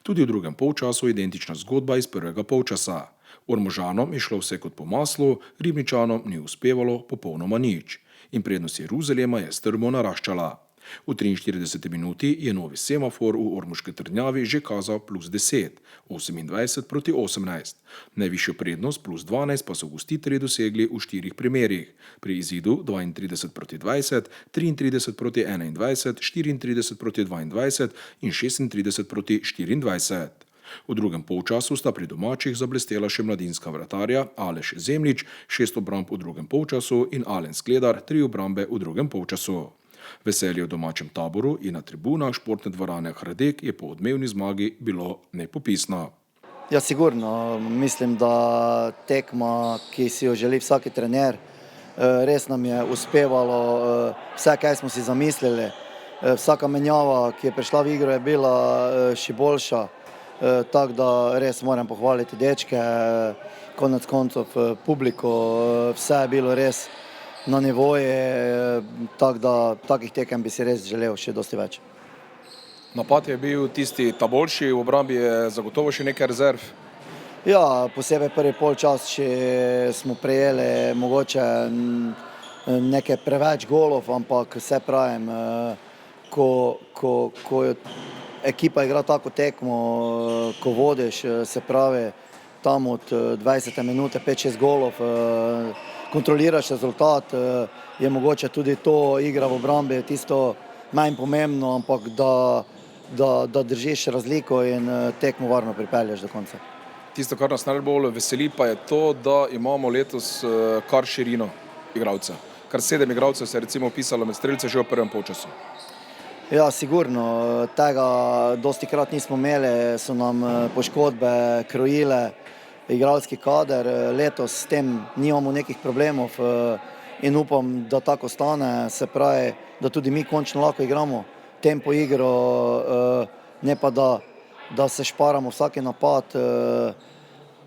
Tudi v drugem polčasu identična zgodba iz prvega polčasa. Ormožanom je šlo vse kot po maslu, Ribničanom ni uspevalo popolnoma nič in prednost Jeruzalema je strmo naraščala. V 43. minuti je novi semafor v ormoški trdnjavi že kazal +10, 28-18. Najvišjo prednost +12 pa so gostitelji dosegli v 4 primerih, pri izidu 32-20, 33-21, 34-22 in 36-24. V drugem polčasu sta pri domačih zablestela še mladinska vratarja Aleš Zemljič, 6 obramb v drugem polčasu in Alen Skledar, 3 obrambe v drugem polčasu. Veselje v domačem taboru in na tribunah športne dvorane Hradek je po odmevni zmagi bilo nepopisno. Ja, sigurno. Mislim, da tekma, ki si jo želi vsaki trener, res nam je uspevalo vse, kaj smo si zamislili. Vsaka menjava, ki je prišla v igro, je bila še boljša. Tako da res moram pohvaliti dečke, konec koncev publiko, vse je bilo res na nivoje, tako da takih tekem bi si res želel še dosti več. Napad je bil tisti ta boljši, v obrambi je zagotovo še nekaj rezerv. Ja, posebej prvi polčas še smo prejeli mogoče nekaj preveč golov, ampak vse pravim, ko ekipa igra tako tekmo, ko vodiš, se pravi tam od 20 minute 5-6 golov, kontroliraš rezultat, je mogoče tudi to igra v obrambi, tisto manj pomembno, ampak da držiš razliko in tekmo varno pripelješ do konca. Tisto, kar nas najbolj veseli, pa je to, da imamo letos kar širino igralca. Kar 7 igralcev se je recimo upisalo med strelce že v prvem polčasu. Ja, sigurno. Tega dostikrat nismo imeli, so nam poškodbe krojile igralski kader. Letos s tem nimamo nekih problemov in upam, da tako stane. Se pravi, da tudi mi končno lahko igramo tempo igro, ne pa da se šparamo vsaki napad.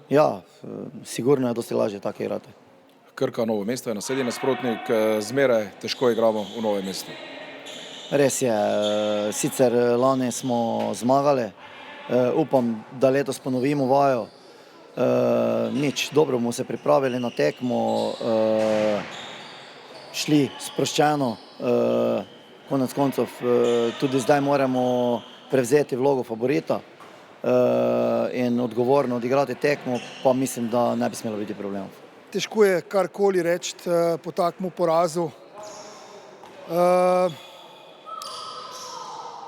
Ja, sigurno je dosti lažje tako igrati. Krka Novo mesto je naslednji nasprotnik, zmeraj težko igramo v Novem mestu. Res je, sicer lani smo zmagali, upam, da letos ponovimo vajo. Nič, dobro bomo se pripravili na tekmo, šli sproščeno, konec koncev tudi zdaj moramo prevzeti vlogo favorita in odgovorno odigrati tekmo, pa mislim, da ne bi smelo biti problemov. Težko je karkoli reči po takmu porazu.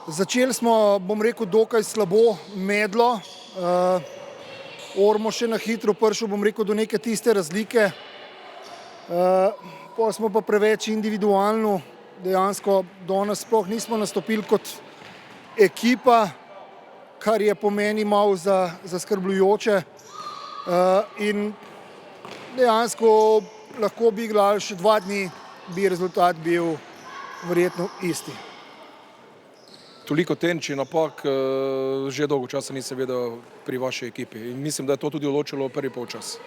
Začeli smo, bom rekel, dokaj slabo, medlo. Ormož je na hitro prišel, bom rekel, do neke tiste razlike. Potem smo pa preveč individualno, dejansko danes sploh nismo nastopili kot ekipa, kar je po meni malo zaskrbljujoče. In dejansko lahko bi igrali še 2 dni, bi rezultat bil verjetno isti. Toliko tenči napak že dolgo časa nisem vedel pri vaši ekipi in mislim, da je to tudi odločilo prvi polčas.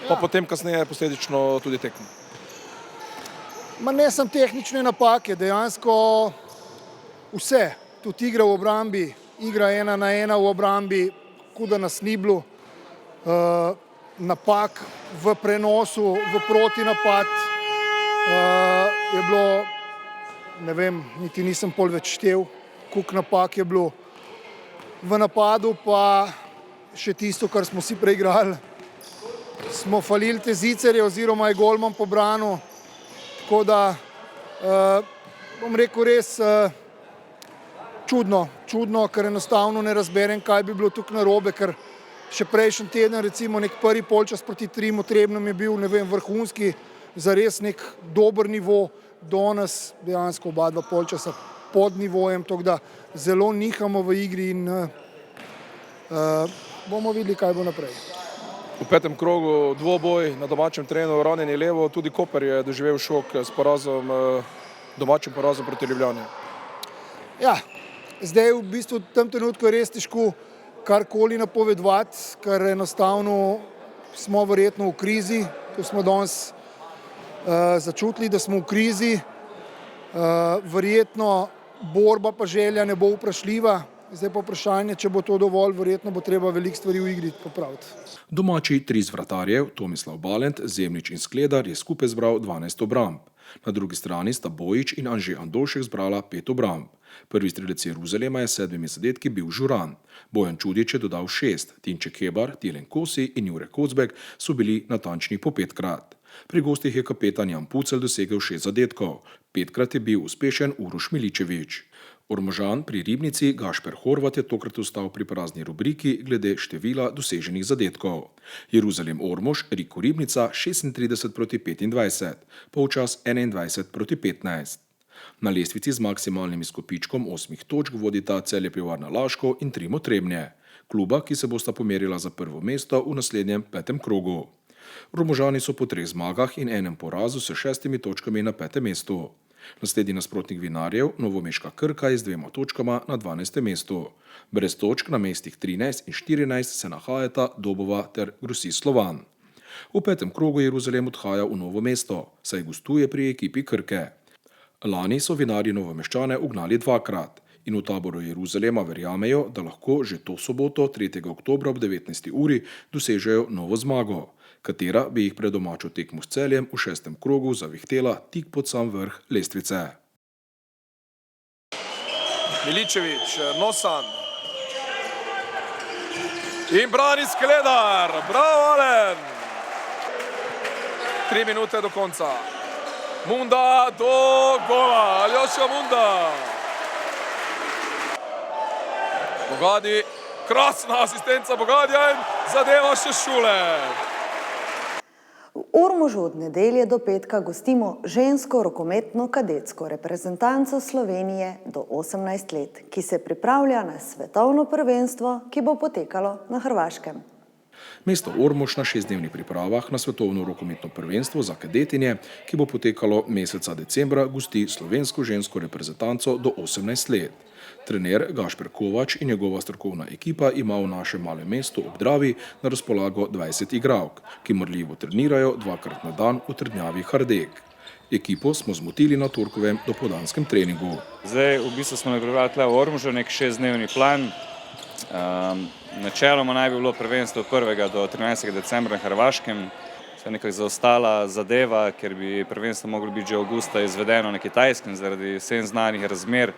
Pa potem kasneje posledično tudi tekmo. Ne samo tehnične napake, dejansko vse. Tudi igra v obrambi, igra 1-1 v obrambi, kot da nas ni bilo. Napak v prenosu, v protinapad je bilo, ne vem, niti nisem pol več štel, koliko napak je bilo. V napadu pa še tisto, kar smo si preigrali. Smo falili te zicerje oziroma je golman pobranil. Tako da, bom rekel, res čudno, ker enostavno ne razberem, kaj bi bilo tukaj narobe, ker še prejšnji teden, recimo nek prvi polčas proti Trimu Trebnjem je bil, ne vem, vrhunski, zares nek dober nivo, danes dejansko oba 2 polčasa pod nivojem, tako da zelo nihamo v igri in bomo videli, kaj bo naprej. V 5. krogu dvoboj na domačem terenu ranjeni levo, tudi Koper je doživel šok s porazom, domačim porazom proti Ljubljani. Ja, zdaj v bistvu v tem trenutku je res težko karkoli napovedovati, ker enostavno smo verjetno v krizi, ko smo danes začutili, da smo v krizi. Verjetno borba pa želja ne bo vprašljiva. Zdaj pa vprašanje, če bo to dovolj, verjetno bo treba veliko stvari v igri popraviti. Domači triz vratarjev, Tomislav Balent, Zemljič in Skledar je skupaj zbral 12 obramb. Na drugi strani sta Bojič in Anže Andošek zbrala 5 obramb. Prvi strelec Jeruzalema je s 7 zadetki bil Žuran. Bojan Čudič je dodal 6, Tinček Hebar, Tilen Kosi in Jure Kocbek so bili natančni po 5-krat. Pri gostih je kapetan Jan Pucelj dosegel 6 zadetkov, 5-krat je bil uspešen Uroš Miličevič. Ormožan pri Ribnici Gašper Horvat je tokrat ostal pri prazni rubriki glede števila doseženih zadetkov. Jeruzalem Ormož, Riko Ribnica 36-25, polčas 21-15. Na lestvici z maksimalnim izkupičkom 8 točk vodita Celje Pivovarna Laško in Trimo Trebnje. kluba, ki se bosta pomerila za prvo mesto v naslednjem 5. krogu. Romužani so po 3 zmagah in 1 porazu s 6 točkami na 5. mestu. Naslednji nasprotnik Vinarjev, novomeška Krka, je z 2 točkama na 12. mestu. Brez točk na mestih 13 in 14 se nahajata Dobova ter Grosist Slovan. V 5. krogu Jeruzalem odhaja v Novo mesto, saj gostuje pri ekipi Krke. Lani so Vinarji Novomeščane ugnali 2-krat in v taboru Jeruzalema verjamejo, da lahko že to soboto, 3. oktobra ob 19. uri dosežejo novo zmago, katera bi jih pred domačo tekmo s Celjem v 6. krogu zavihtela tik pod sam vrh lestvice. Miličević, Nosan in brani Skledar. Bravo, Alen! 3 minute do konca. Munda do gola. Aljoša Munda. Bogadi, krasna asistenca Bogadija in zadeva še Šule. V Ormožu od nedelje do petka gostimo žensko rokometno kadetsko reprezentanco Slovenije do 18 let, ki se pripravlja na svetovno prvenstvo, ki bo potekalo na Hrvaškem. Mesto Ormož na 6-dnevnih pripravah na svetovno rokometno prvenstvo za kadetinje, ki bo potekalo meseca decembra, gosti slovensko žensko reprezentanco do 18 let. Trener Gašper Kovač in njegova strokovna ekipa ima v našem malem mestu ob Dravi na razpolago 20 igralk, ki marljivo trenirajo 2-krat na dan v trdnjavi Hardeg. Ekipo smo zmotili na torkovem dopoldanskem treningu. Zdaj v bistvu smo napravili tukaj v Ormožu nek 6-dnevni plan. Načeloma naj bi bilo prvenstvo 1. do 13. decembra na Hrvaškem. To je nekako zaostala zadeva, ker bi prvenstvo moglo biti že avgusta izvedeno na Kitajskem zaradi vsem znanih razmer.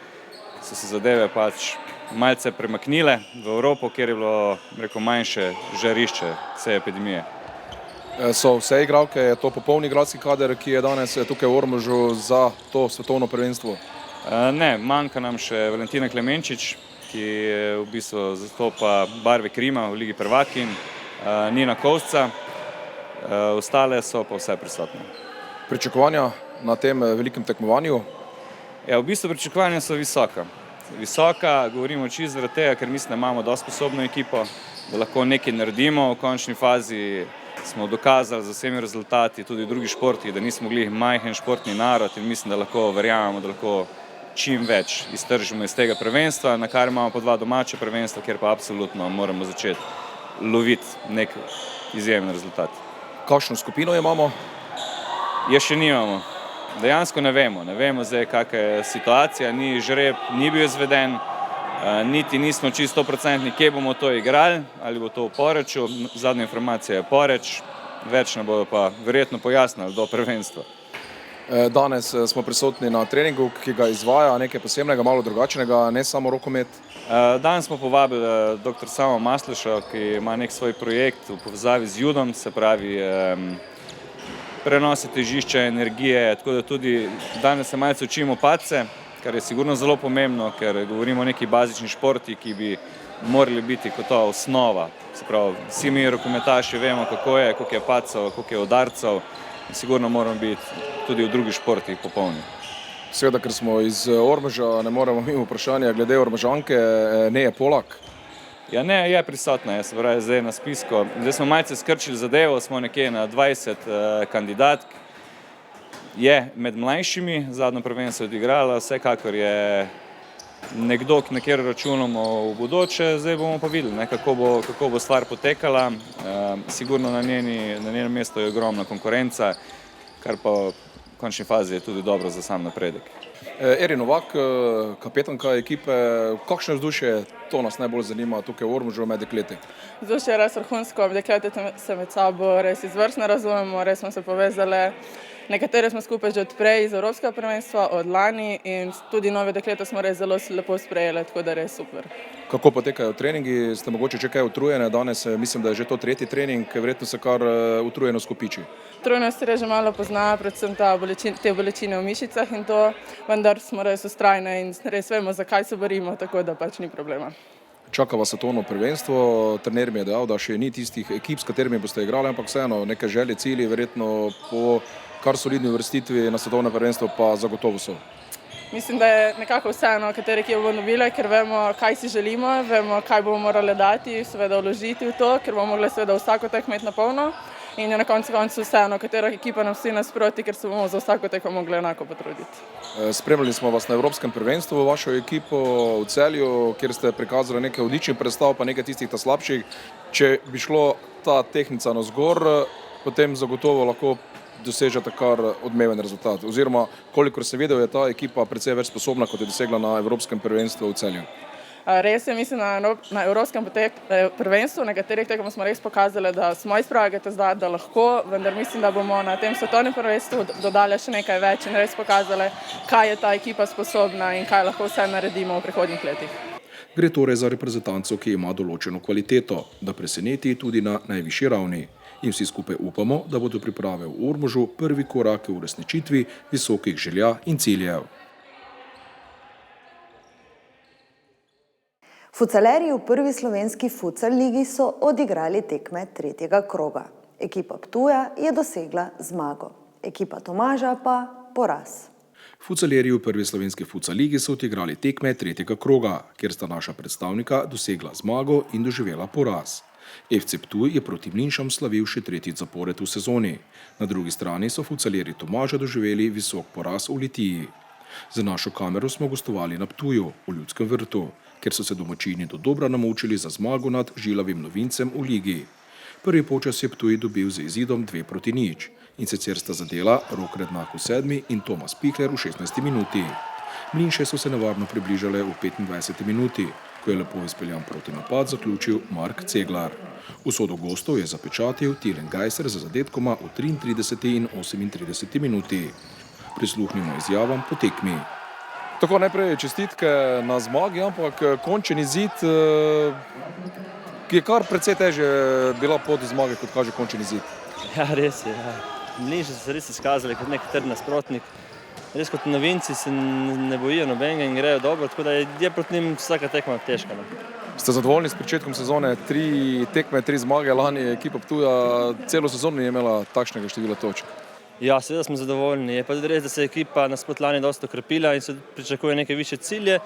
So se zadeve pač malce premaknile v Evropo, kjer je bilo manjše žarišče vse epidemije. So vse igralke, je to popolni igralski kader, ki je danes tukaj v Ormožu za to svetovno prvenstvo? Ne, manjka nam še Valentina Klemenčič, ki v bistvu zastopa barve Krima v Ligi prvakinj, Nina Kovsca, ostale so pa vse prisotne. Pričakovanja na tem velikem tekmovanju? Ja, v bistvu pričakovanja so visoka. Visoka, govorimo čisto zaradi tega, ker mislim, da imamo dosti sposobno ekipo, da lahko nekaj naredimo. V končni fazi smo dokazali z vsemi rezultati, tudi v drugih športih, da nismo bili majhen športni narod in mislim, da lahko verjamemo, da lahko čim več iztržimo iz tega prvenstva, na kar imamo po 2 domače prvenstva, kjer pa absolutno moramo začeti loviti nek izjemen rezultat. Kakšno skupino imamo? Je še nimamo. Dejansko ne vemo zdaj, kakšna je situacija, ni žreb, ni bil izveden, niti nismo čisto 100%, kje bomo to igrali, ali bo to v Poreču, zadnja informacija je Poreč, več ne bodo pa verjetno pojasnili do prvenstva. Danes smo prisotni na treningu, ki ga izvaja nekaj posebnega, malo drugačnega, ne samo rokomet. Danes smo povabili dr. Samo Masleša, ki ima nek svoj projekt v povezavi z judom, se pravi prenose težišča, energije, tako da tudi danes se malce učimo padce, kar je sigurno zelo pomembno, ker govorimo o neki bazični športi, ki bi morali biti kot ta osnova. Se pravi, vsi mi rokometaši vemo, kako je padcev, koliko je udarcev in sigurno moramo biti tudi v drugih športih popolni. Seveda, ker smo iz Ormoža, ne moremo mimo vprašanja glede Ormožanke, ne je Polak. Ja, ne, je prisotna, se pravi, zdaj na spisku. Zdaj smo malce skrčili zadevo, smo nekje na 20 kandidatk. Je med mlajšimi, zadnjo prvenstvo odigrala, vsekakor je nekdo, na kjer računamo v bodoče, zdaj bomo pa videli, kako bo stvar potekala. Sigurno na njenem mestu je ogromna konkurenca, kar pa v končni fazi je tudi dobro za sam napredek. Eri Novak, kapetanka ekipe, kakšno je vzdušje, to nas najbolj zanima tukaj v Ormožu med dekleti? Vzdušje je res vrhunsko, dekleti se med sabo res izvrstno razumemo, res smo se povezali. Nekatere smo skupaj že od prej iz Evropskega prvenstva, od lani in tudi nove deklete smo res zelo lepo sprejeli, tako da res super. Kako potekajo treningi? Ste mogoče že kaj utrujene? Danes mislim, da je že to 3. trening, verjetno se kar utrujeno skopiči. Utrujenost se že malo pozna, predvsem te bolečine v mišicah in to, vendar smo res ustrajne in res vemo, zakaj se borimo, tako da pač ni problema. Čaka vas svetovno prvenstvo, trener mi je dejal, da še ni tistih ekip, s katerimi boste igrali, ampak vseeno neke želje, cilji, verjetno po kar solidni uvrstitvi na svetovno prvenstvo pa zagotovo so. mislim, da je nekako vseeno, katere ekipe bomo dobile, ker vemo, kaj si želimo, vemo, kaj bomo morali dati, seveda vložiti v to, ker bomo mogli seveda vsako tekmo imeti na polno. In je na koncu vseeno, katera ekipa nam stoji nasproti, ker se bomo za vsako tekmo mogli enako potruditi. Spremljali smo vas na Evropskem prvenstvu, vašo ekipo v Celju, kjer ste prikazali nekaj odličnih predstav, pa nekaj tistih ta slabših. Če bi šlo ta tehnica navzgor, potem zagotovo lahko dosežete kar odmeven rezultat. Oziroma, kolikor se videl, je ta ekipa precej več sposobna, kot je dosegla na Evropskem prvenstvu v Celju. Res je, mislim, na Evropskem prvenstvu, nekaterih tekmah smo res pokazali, da smo izpravili zdaj, da lahko, vendar mislim, da bomo na tem svetovnem prvenstvu dodali še nekaj več in res pokazali, kaj je ta ekipa sposobna in kaj lahko vse naredimo v prihodnjih letih. Gre torej za reprezentanco, ki ima določeno kvaliteto, da preseneti tudi na najvišji ravni. In vsi skupaj upamo, da bodo priprave v Ormožu prvi korak v uresničitvi visokih želja in ciljev. Fucalerji v prvi slovenski futsal ligi so odigrali tekme tretjega kroga. Ekipa Ptuja je dosegla zmago, ekipa Tomaža pa poraz. Fucalerji v prvi slovenski futsal ligi so odigrali tekme tretjega kroga, kjer sta naša predstavnika dosegla zmago in doživela poraz. FC Ptuj je proti Mlinšam slavil še tretjič zapored v sezoni. Na drugi strani so fucalerji Tomaža doživeli visok poraz v Litiji. Za našo kamero smo gostovali na Ptuju, v Ljudskem vrtu, ker so se domačini dodobra namučili za zmago nad žilavim novincem v ligi. Prvi polčas je Ptuj dobil z izidom 2-0, in sicer sta zadela Rok Rednak v 7. in Tomas Pihler v 16. minuti. Mlinše so se nevarno približale v 25. minuti, ko je lepo izpeljan protinapad zaključil Mark Ceglar. Usodo gostov je zapečatil Tilen Gajser za zadetkoma v 33. in 38. minuti. Prisluhnimo izjavam po tekmi. Tako najprej čestitke na zmagi, ampak končen izid je kar precej težje bila pot do zmage, kot kaže končen izid. Ja, res je. Mlinši so se res izkazali kot nek trd nasprotnik. Res kot novinci se ne bojijo nobenega in grejo dobro, tako da je proti njim vsaka tekma težka. Ste zadovoljni s pričetkom sezone? 3 tekme, 3 zmage, lani ekipa Ptuja celo sezono ni imela takšnega števila točk. Ja, seveda smo zadovoljni. Je pa tudi res, da se je ekipa nasproti lani dosti okrepila in se pričakuje neke više cilje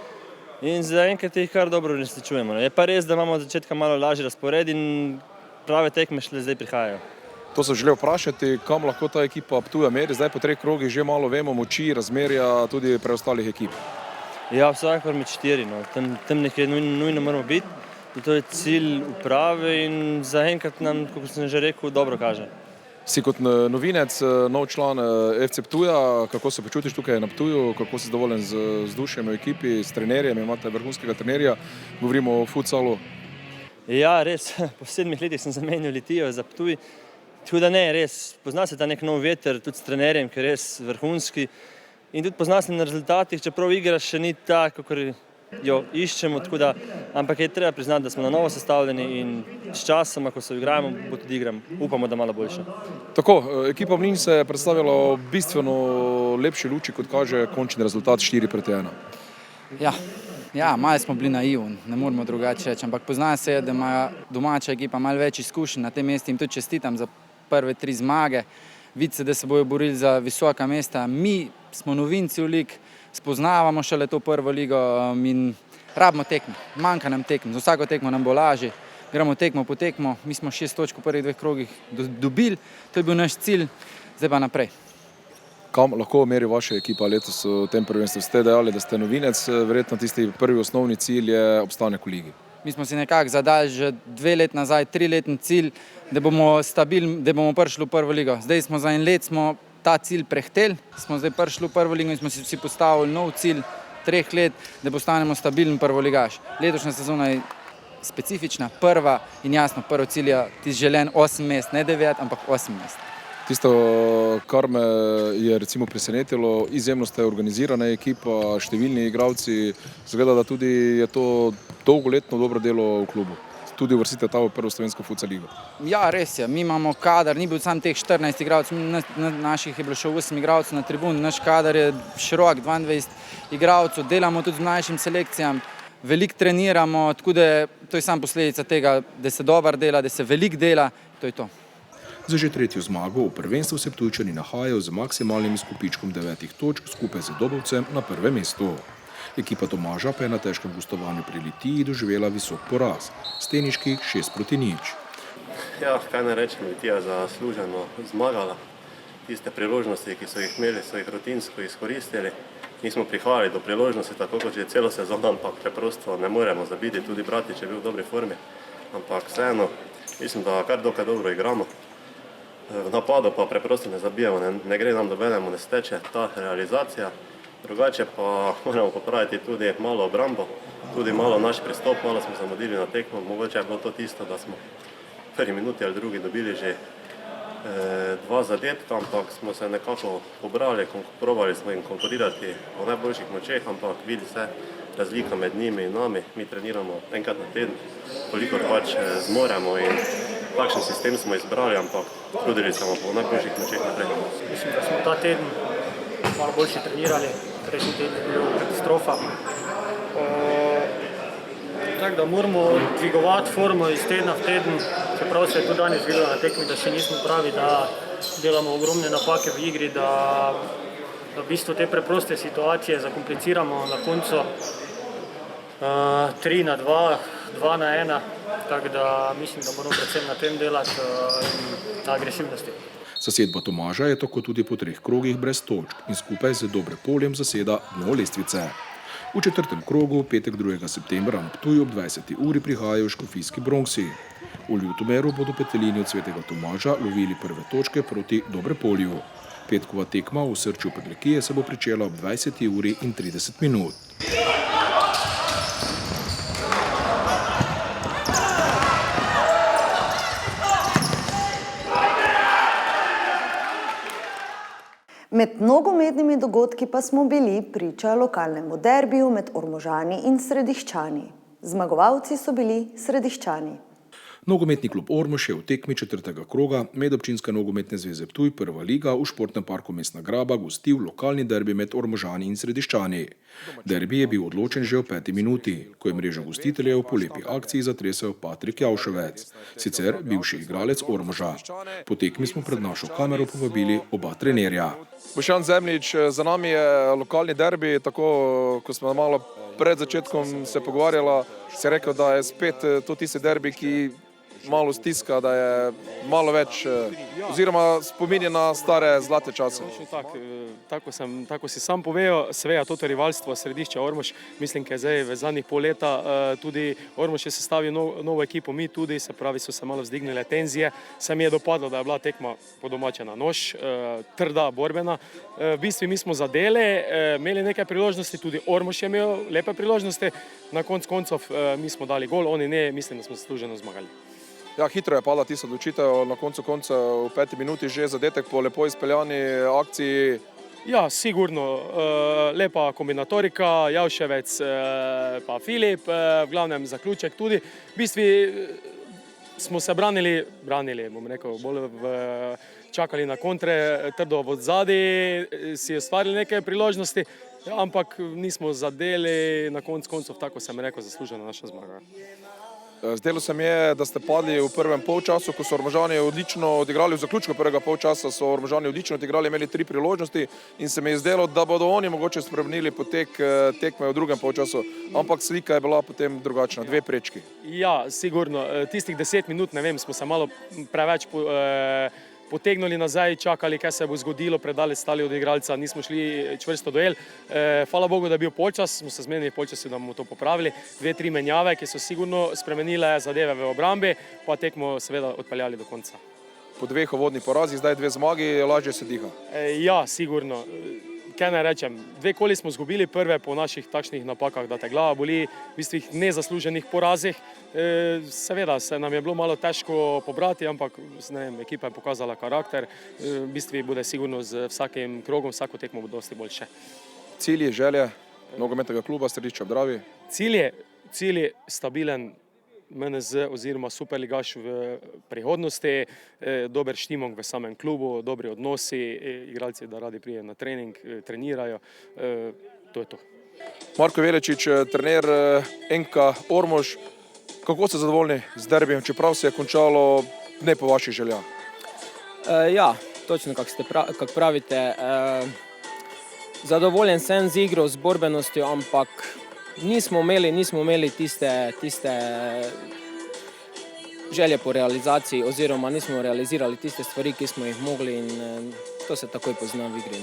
in zaenkrat jih kar dobro uresničujemo. Je pa res, da imamo od začetka malo lažji razpored in prave tekme šele zdaj prihajajo. To sem želel vprašati, kam lahko ta ekipa Ptuja meri. Zdaj po 3 krogih že malo vemo moči, razmerja tudi preostalih ekip. Ja, vsakor med 4. Tam nekaj nujno moramo biti. To je cilj uprave in zaenkrat nam, kot sem že rekel, dobro kaže. Si kot novinec, nov član FC Ptuja, kako se počutiš tukaj na Ptuju, kako si zadovoljen z vzdušjem v ekipi, s trenerjem, imate vrhunskega trenerja, govorimo o futsalu. Ja, res, po 7 letih sem zamenjal Litijo za Ptuj. Tako da ne, res, pozna se ta nek nov veter, tudi s trenerjem, ki je res vrhunski. In tudi pozna se na rezultatih, čeprav igra še ni ta, kakor jo iščemo, tako da, ampak je treba priznati, da smo na novo sestavljeni in s časom, ko se igramo, bo tudi igram, upamo, da malo boljše. Tako, ekipa Mlin se je predstavila v bistveno lepši luči, kot kaže končni rezultat 4-1. Ja, malo smo bili naivni, ne moramo drugače reči, ampak pozna se, da ima domača ekipa malo več izkušenj na tem mestu in tudi čestitam za prve 3 zmage. Vidi se, da se bojo borili za visoka mesta. Mi smo novinci v lig, spoznavamo šele to prvo ligo in rabimo tekmo. Manjka nam tekmo, za vsako tekmo nam bo lažje. Gremo tekmo po tekmo, mi smo 6 točk v prvih 2 krogih dobili, to je bil naš cilj, zdaj pa naprej. Kam lahko meri vaša ekipa letos v tem prvenstvu? Ste dejali, da ste novinec, verjetno tisti prvi osnovni cilj je obstanek v ligi. Mi smo si nekako zadali že 2 let nazaj, 3-letni cilj, da bomo stabilni, da bomo prišli v prvo ligo. Zdaj smo za 1 let smo ta cilj prehteli, smo zdaj prišli v prvo ligo in smo si postavili nov cilj 3 let, da postanemo stabilni prvoligaš. Letošnja sezona je specifična, prva in jasno, prvi cilj je tisti želen 8 mest, ne 9, ampak 8 mest. Tisto, kar me je recimo presenetilo, izjemno ste organizirana ekipa, številni igralci, zgleda, da tudi je to dolgoletno dobro delo v klubu. Tudi uvrstite ta v prvo slovensko futsal ligo. Ja, res je, mi imamo kadar, ni bil sam teh 14 igralcev, naših je bilo še 8 igralcev na tribuni, naš kadar je širok, 22 igralcev, delamo tudi z mlajšim selekcijam, veliko treniramo, tako da to je samo posledica tega, da se dobro dela, da se veliko dela, to je to. Za že tretjo zmago v prvenstvu se Ptujčani nahajajo z maksimalnim izkupičkom 9 točk skupaj z Dobovcem na prvem mestu. Ekipa Tomaža pa je na težkem gostovanju pri Litiji doživela visok poraz, steniških 6-0. Ja, kaj ne rečem, Litija zasluženo zmagala. Tiste priložnosti, ki so jih imeli, so jih rutinsko izkoristili. Nismo prihajali do priložnosti, tako kot že celo sezono, ampak preprosto ne moremo zabiti. Tudi Bratič je bil v dobri formi, ampak vseeno mislim, da kar dokaj dobro igramo. V napadu pa preprosto ne zabijamo, ne gre nam dobenemu, ne steče ta realizacija. Drugače pa moramo popraviti tudi malo obrambo, tudi malo naš pristop, malo smo zamudili na tekmo. Mogoče je bilo to tisto, da smo v prvi minuti ali drugi dobili že 2 zadetka, ampak smo se nekako pobrali, probali smo jim konkurirati po najboljših močeh, ampak vidi se razlika med njimi in nami. Mi treniramo enkrat na teden, kolikor pač zmoremo in takšen sistem smo izbrali, ampak trudili smo po najboljših močeh naprej. Mislim, da smo ta teden malo boljše trenirali, prejšnji teden je bil katastrofa. Tako da moramo dvigovati formo iz tedna v teden, čeprav se je tudi danes videlo na tekmi, da še nismo pravi, da delamo ogromne napake v igri, da v bistvu te preproste situacije zakompliciramo na koncu 3-2, 2-1, tako da mislim, da moramo predvsem na tem delati in na agresivnosti. Zasedba Tomaža je tako tudi po 3 krogih brez točk in skupaj z Dobrepoljem zaseda dno lestvice. V 4. krogu, petek 2. septembra na Ptuju ob 20. uri prihajajo škofijski Bronksi. V Ljutomeru bodo petelini od Svetega Tomaža lovili prve točke proti Dobrepolju. Petkova tekma v osrčju Prlekije se bo pričela ob 20. uri in 30 minut. Med nogometnimi dogodki pa smo bili priča lokalnemu derbiju med Ormožani in Središčani. Zmagovalci so bili Središčani. Nogometni klub Ormož je v tekmi 4. kroga Medobčinske nogometne zveze Ptuj Prva liga v športnem parku Mestna Graba gostil lokalni derbi med Ormožani in Središčani. Derbi je bil odločen že v 5. minuti, ko je mrežo gostiteljev po lepi akciji zatresel Patrik Javševec, sicer bivši igralec Ormoža. Po tekmi smo pred našo kamero povabili oba trenerja. Boštjan Zemljič, za nami je lokalni derbi, tako ko smo malo pred začetkom se pogovarjala, si rekel, da je spet to tisti derbi, ki malo stiska, da je malo več, oziroma spominja na stare zlate čase. Tako si sam povedal, seveda toto rivalstvo Središča Ormož, mislim, da je zdaj v zadnjih pol leta tudi Ormož je sestavil novo ekipo, mi tudi, se pravi, so se malo vzdignile tenzije. Se mi je dopadlo, da je bila tekma po domače na nož, trda, borbena. V bistvu mi smo zadeli, imeli nekaj priložnosti, tudi Ormož je imel lepe priložnosti, na koncu mi smo dali gol, oni ne, mislim, da smo zasluženo zmagali. Ja, hitro je padla tista odločitev, na koncu v 5. minuti že zadetek po lepo izpeljani akciji. Ja, sigurno, lepa kombinatorika, Javševec pa Filip, v glavnem zaključek tudi. V bistvu smo se branili, bom rekel, bolj čakali na kontre, trdo v odzadi, si ustvarili nekaj priložnosti, ampak nismo zadeli, na koncu, tako sem rekel, zaslužena naša zmaga. Zdelo se mi je, da ste padli v prvem polčasu, ko so Ormožani odlično odigrali, v zaključku prvega polčasa so Ormožani odlično odigrali, imeli 3 priložnosti in se mi je zdelo, da bodo oni mogoče spremenili potek tekme v drugem polčasu, ampak slika je bila potem drugačna, 2 prečki. Ja, sigurno, tistih 10 minut, ne vem, smo se malo preveč potegnili nazaj, čakali, kaj se bo zgodilo, predali stali od igralca, nismo šli čvrsto duel. Hvala Bogu, da je bil polčas, smo se zmenili polčasu, da bomo to popravili. 2-3 menjave, ki so sigurno spremenile zadeve v obrambi, pa tekmo seveda odpeljali do konca. Po 2 uvodnih porazih, zdaj 2 zmagi, lažje se diha. Ja, sigurno. Kaj naj rečem, 2 koli smo izgubili, prve po naših takšnih napakah, da te glava boli, v bistvu nezasluženih porazih. Seveda se nam je bilo malo težko pobrati, ampak ekipa je pokazala karakter. V bistvu bude sigurno z vsakim krogom, vsako tekmo bo dosti boljše. Cilji, želje nogometnega kluba Središča ob Dravi? Cilj je stabilen MNZ oziroma superligaš v prihodnosti, dober štimong v samem klubu, dobri odnosi, igralci, da radi prijejo na trening, trenirajo, to je to. Marko Velečič, trener NK Ormož, kako ste zadovoljni z derbijem, čeprav se je končalo ne po vaših željah? Ja, točno kako pravite. Zadovoljen sem z igro, z borbenostjo, ampak nismo imeli tiste želje po realizaciji oziroma nismo realizirali tiste stvari, ki smo jih mogli in to se takoj pozna v igri.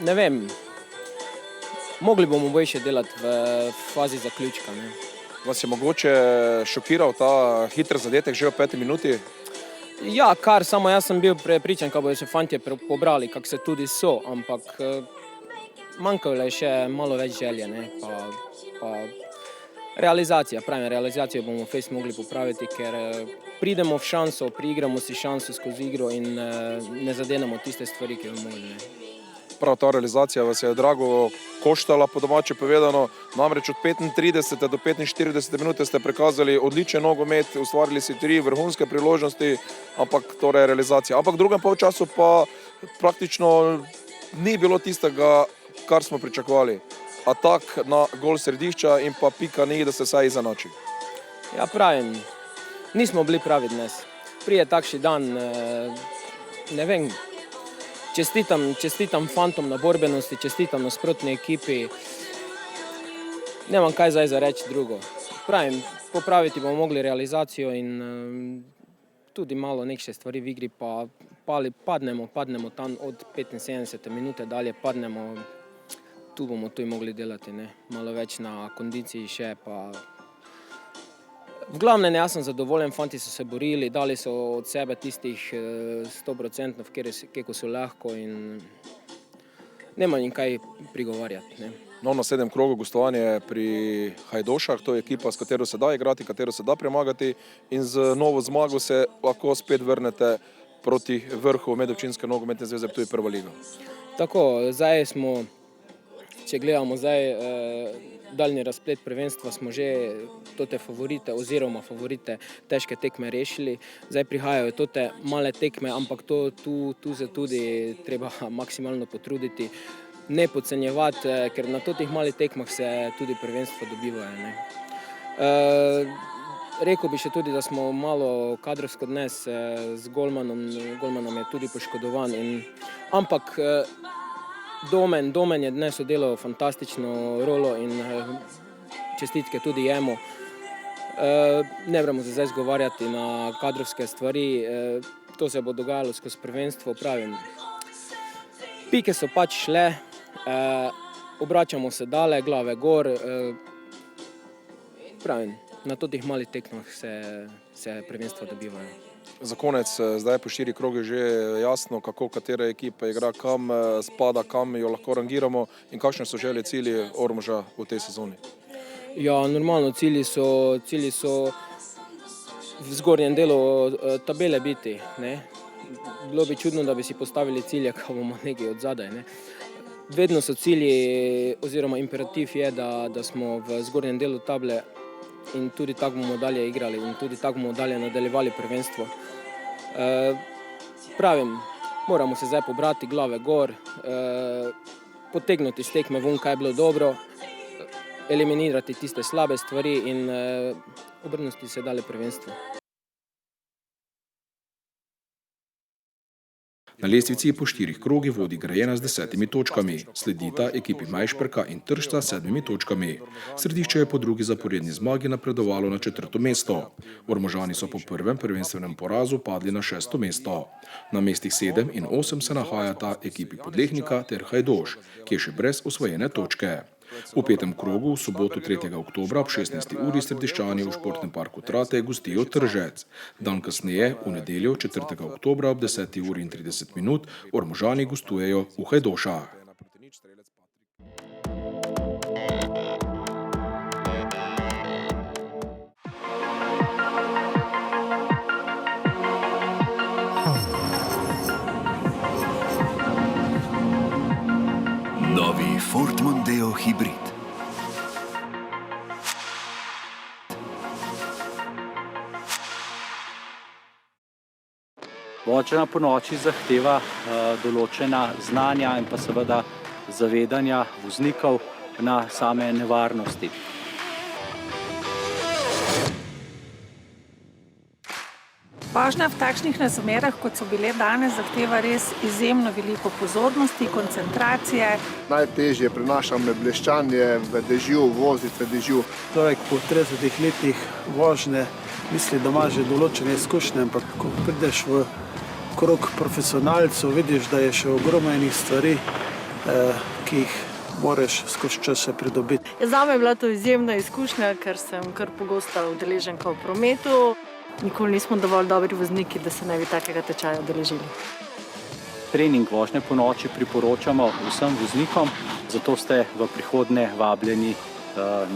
Ne vem, mogli bomo boljše delati v fazi zaključka. Vas je mogoče šokiral ta hiter zadetek že v 5. minuti? Ja, samo jaz sem bil prepričan, kako bodo še fantje pobrali, kako se tudi so, ampak manjkalo je še malo več želje, pa realizacija, realizacijo bomo fejst mogli popraviti, ker pridemo v šanso, priigramo si šanso skozi igro in ne zadenemo tiste stvari, ki jo mogli. Prav ta realizacija vas je drago koštala, po domače povedano, namreč od 35 do 45 minute ste prikazali odličen nogomet, ustvarili si 3 vrhunske priložnosti, ampak torej realizacija. Ampak v drugem polčasu pa praktično ni bilo tistega, kar smo pričakovali. Atak na gol središča in pa pika ni, da se vsaj izenači. Ja, pravim, nismo bili pravi dnes. Prije takšen dan, ne vem, čestitam fantom na borbenosti, čestitam nasprotni ekipi. Nemam kaj zdaj za reči drugo. Pravim, popraviti bomo mogli realizacijo in tudi malo nekše stvari v igri, pa padnemo tam od 75 minute dalje, padnemo, tu bomo tudi mogli delati, malo več na kondiciji še, pa v glavnem jaz sem zadovoljen, fanti so se borili, dali so od sebe tistih 100%, kako so lahko in nema jim kaj prigovarjati. No, na 7 krogov gostovanje pri Hajdošah, to je ekipa, s katero se da igrati, katero se da premagati in z novo zmago se lahko spet vrnete proti vrhu Medobčinske nogometne zveze Ptuj Prva liga. Tako, zdaj smo, če gledamo zdaj daljni razplet prvenstva, smo že tote favorite oziroma favorite težke tekme rešili. Zdaj prihajajo tote male tekme, ampak tu se tudi treba maksimalno potruditi, ne podcenjevati, ker na totih malih tekmah se tudi prvenstva dobivajo. Rekel bi še tudi, da smo malo kadrovsko dnes z golmanom je tudi poškodovan, ampak Domen je dnes oddelal fantastično rolo in čestitke tudi jemu. Ne moramo se zdaj zgovarjati na kadrovske stvari, to se bo dogajalo skozi prvenstvo, pravim. Pike so pač šle, obračamo se dale, glave gor, pravim, na totih malih tekmah se prvenstva dobivajo. Za konec, zdaj po 4 kroge že jasno, kako katera ekipa igra, kam spada, kam jo lahko rangiramo in kakšne so želje, cilji Ormoža v tej sezoni. Ja, normalno, cilji so v zgornjem delu tabele biti. Bilo bi čudno, da bi si postavili cilje, ko bomo nekaj od zadaj. Vedno so cilji oziroma imperativ je, da smo v zgornjem delu table in tudi tako bomo dalje igrali in tudi tako bomo dalje nadaljevali prvenstvo. Pravim, moramo se zdaj pobrati, glave gor, potegnuti z tekme ven, kaj je bilo dobro, eliminirati tiste slabe stvari in obrniti se dalje prvenstvo. Na lestvici po 4 krogih vodi Grajena z 10 točkami, sledita ekipi Majšperka in Tršta s 7 točkami. Središče je po drugi zaporedni zmagi napredovalo na 4. mesto. Ormožani so po prvem prvenstvenem porazu padli na 6. mesto. Na mestih 7 in 8 se nahajata ekipi Podlehnika ter Hajdoš, ki je še brez osvojene točke. V 5. krogu v soboto 3. oktobra ob 16. uri Središčani v športnem parku Trate gostijo Tržec. Dan kasneje, v nedeljo 4. oktobra ob 10. uri in 30 minut, Ormožani gostujejo v Hajdošah. Novi Ford Mondeo Hybrid. Vožnja po noči zahteva določena znanja in pa seveda zavedanja voznikov na same nevarnosti. Vožnja v takšnih razmerah, kot so bile danes, zahteva res izjemno veliko pozornosti, koncentracije. Najtežje prenašam bleščanje v dežju, voziti v dežju. Človek po 30 letih vožnje misli, da ima že določene izkušnje, ampak ko prideš v krog profesionalcev, vidiš, da je še ogromno enih stvari, ki jih moraš skozi čas še pridobiti. Zame je bila to izjemna izkušnja, ker sem kar pogosta udeleženka v prometu. Nikoli nismo dovolj dobri vozniki, da se ne bi takega tečaja udeležili. Trening vožnje ponoči priporočamo vsem voznikom, zato ste v prihodnje vabljeni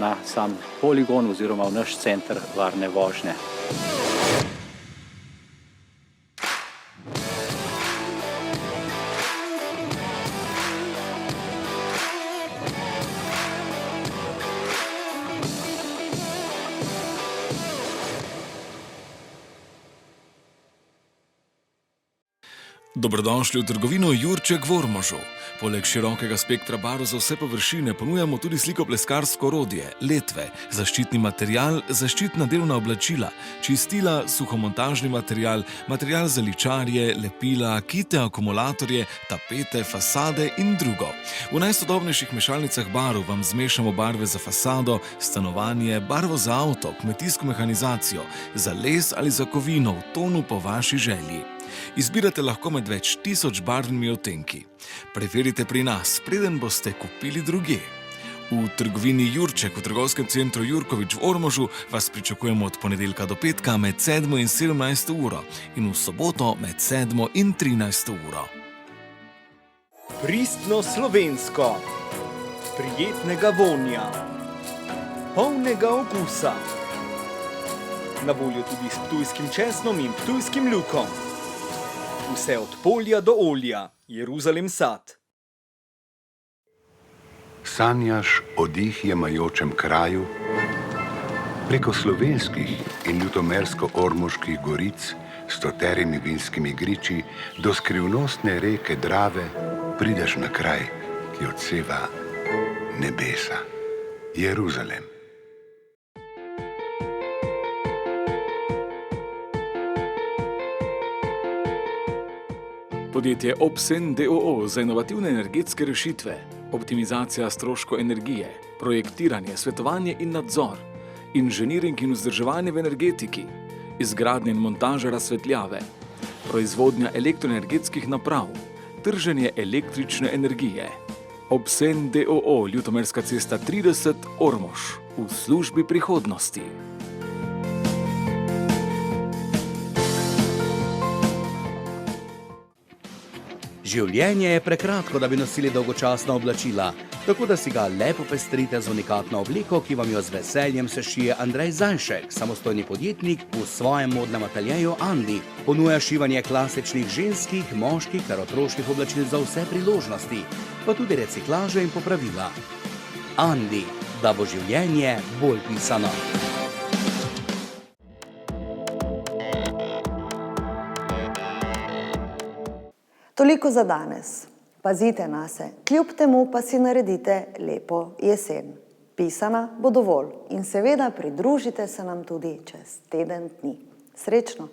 na sam poligon oziroma v naš center varne vožnje. Dobrodošli v trgovino Jurček v Ormožu. Poleg širokega spektra barv za vse površine ponujamo tudi slikopleskarsko orodje, letve, zaščitni material, zaščitna delna oblačila, čistila, suhomontažni material, material za ličarje, lepila, kite, akumulatorje, tapete, fasade in drugo. V najsodobnejših mešalnicah barv vam zmešamo barve za fasado, stanovanje, barvo za avto, kmetijsko mehanizacijo, za les ali za kovino v tonu po vaši želji. Izbirate lahko med več tisoč barvnimi odtenki. Preverite pri nas, preden boste kupili drugje. V trgovini Jurček v trgovskem centru Jurkovič v Ormožu vas pričakujemo od ponedeljka do petka med 7 in 17 uro in v soboto med 7 in 13 uro. Pristno slovensko, prijetnega vonja, polnega okusa. Na voljo tudi s ptujskim česnom in ptujskim lukom. Vse od polja do olja, Jeruzalem sad. Sanjaš o dih jemajočem kraju? Preko slovenskih in ljutomersko-ormoških goric s stoterimi vinskimi griči do skrivnostne reke Drave prideš na kraj, ki odseva nebesa. Jeruzalem. Podjetje Obsen d.o.o. za inovativne energetske rešitve, optimizacija stroškov energije, projektiranje, svetovanje in nadzor, inženiring in vzdrževanje v energetiki, izgradnja in montaža razsvetljave, proizvodnja elektroenergetskih naprav, trženje električne energije. Obsen d.o.o. Ljutomerska cesta 30 Ormož v službi prihodnosti. Življenje je prekratko, da bi nosili dolgočasna oblačila, tako da si ga lepo pestrite z unikatno obleko, ki vam jo z veseljem sešije Andrej Zajšek, samostojni podjetnik v svojem modnem ateljeju Andi. Ponuja šivanje klasičnih ženskih, moških ter otroških oblačil za vse priložnosti, pa tudi reciklaže in popravila. Andi, da bo življenje bolj pisano. Toliko za danes. Pazite nase, kljub temu pa si naredite lepo jesen. Pisana bo dovolj in seveda pridružite se nam tudi čez teden dni. Srečno!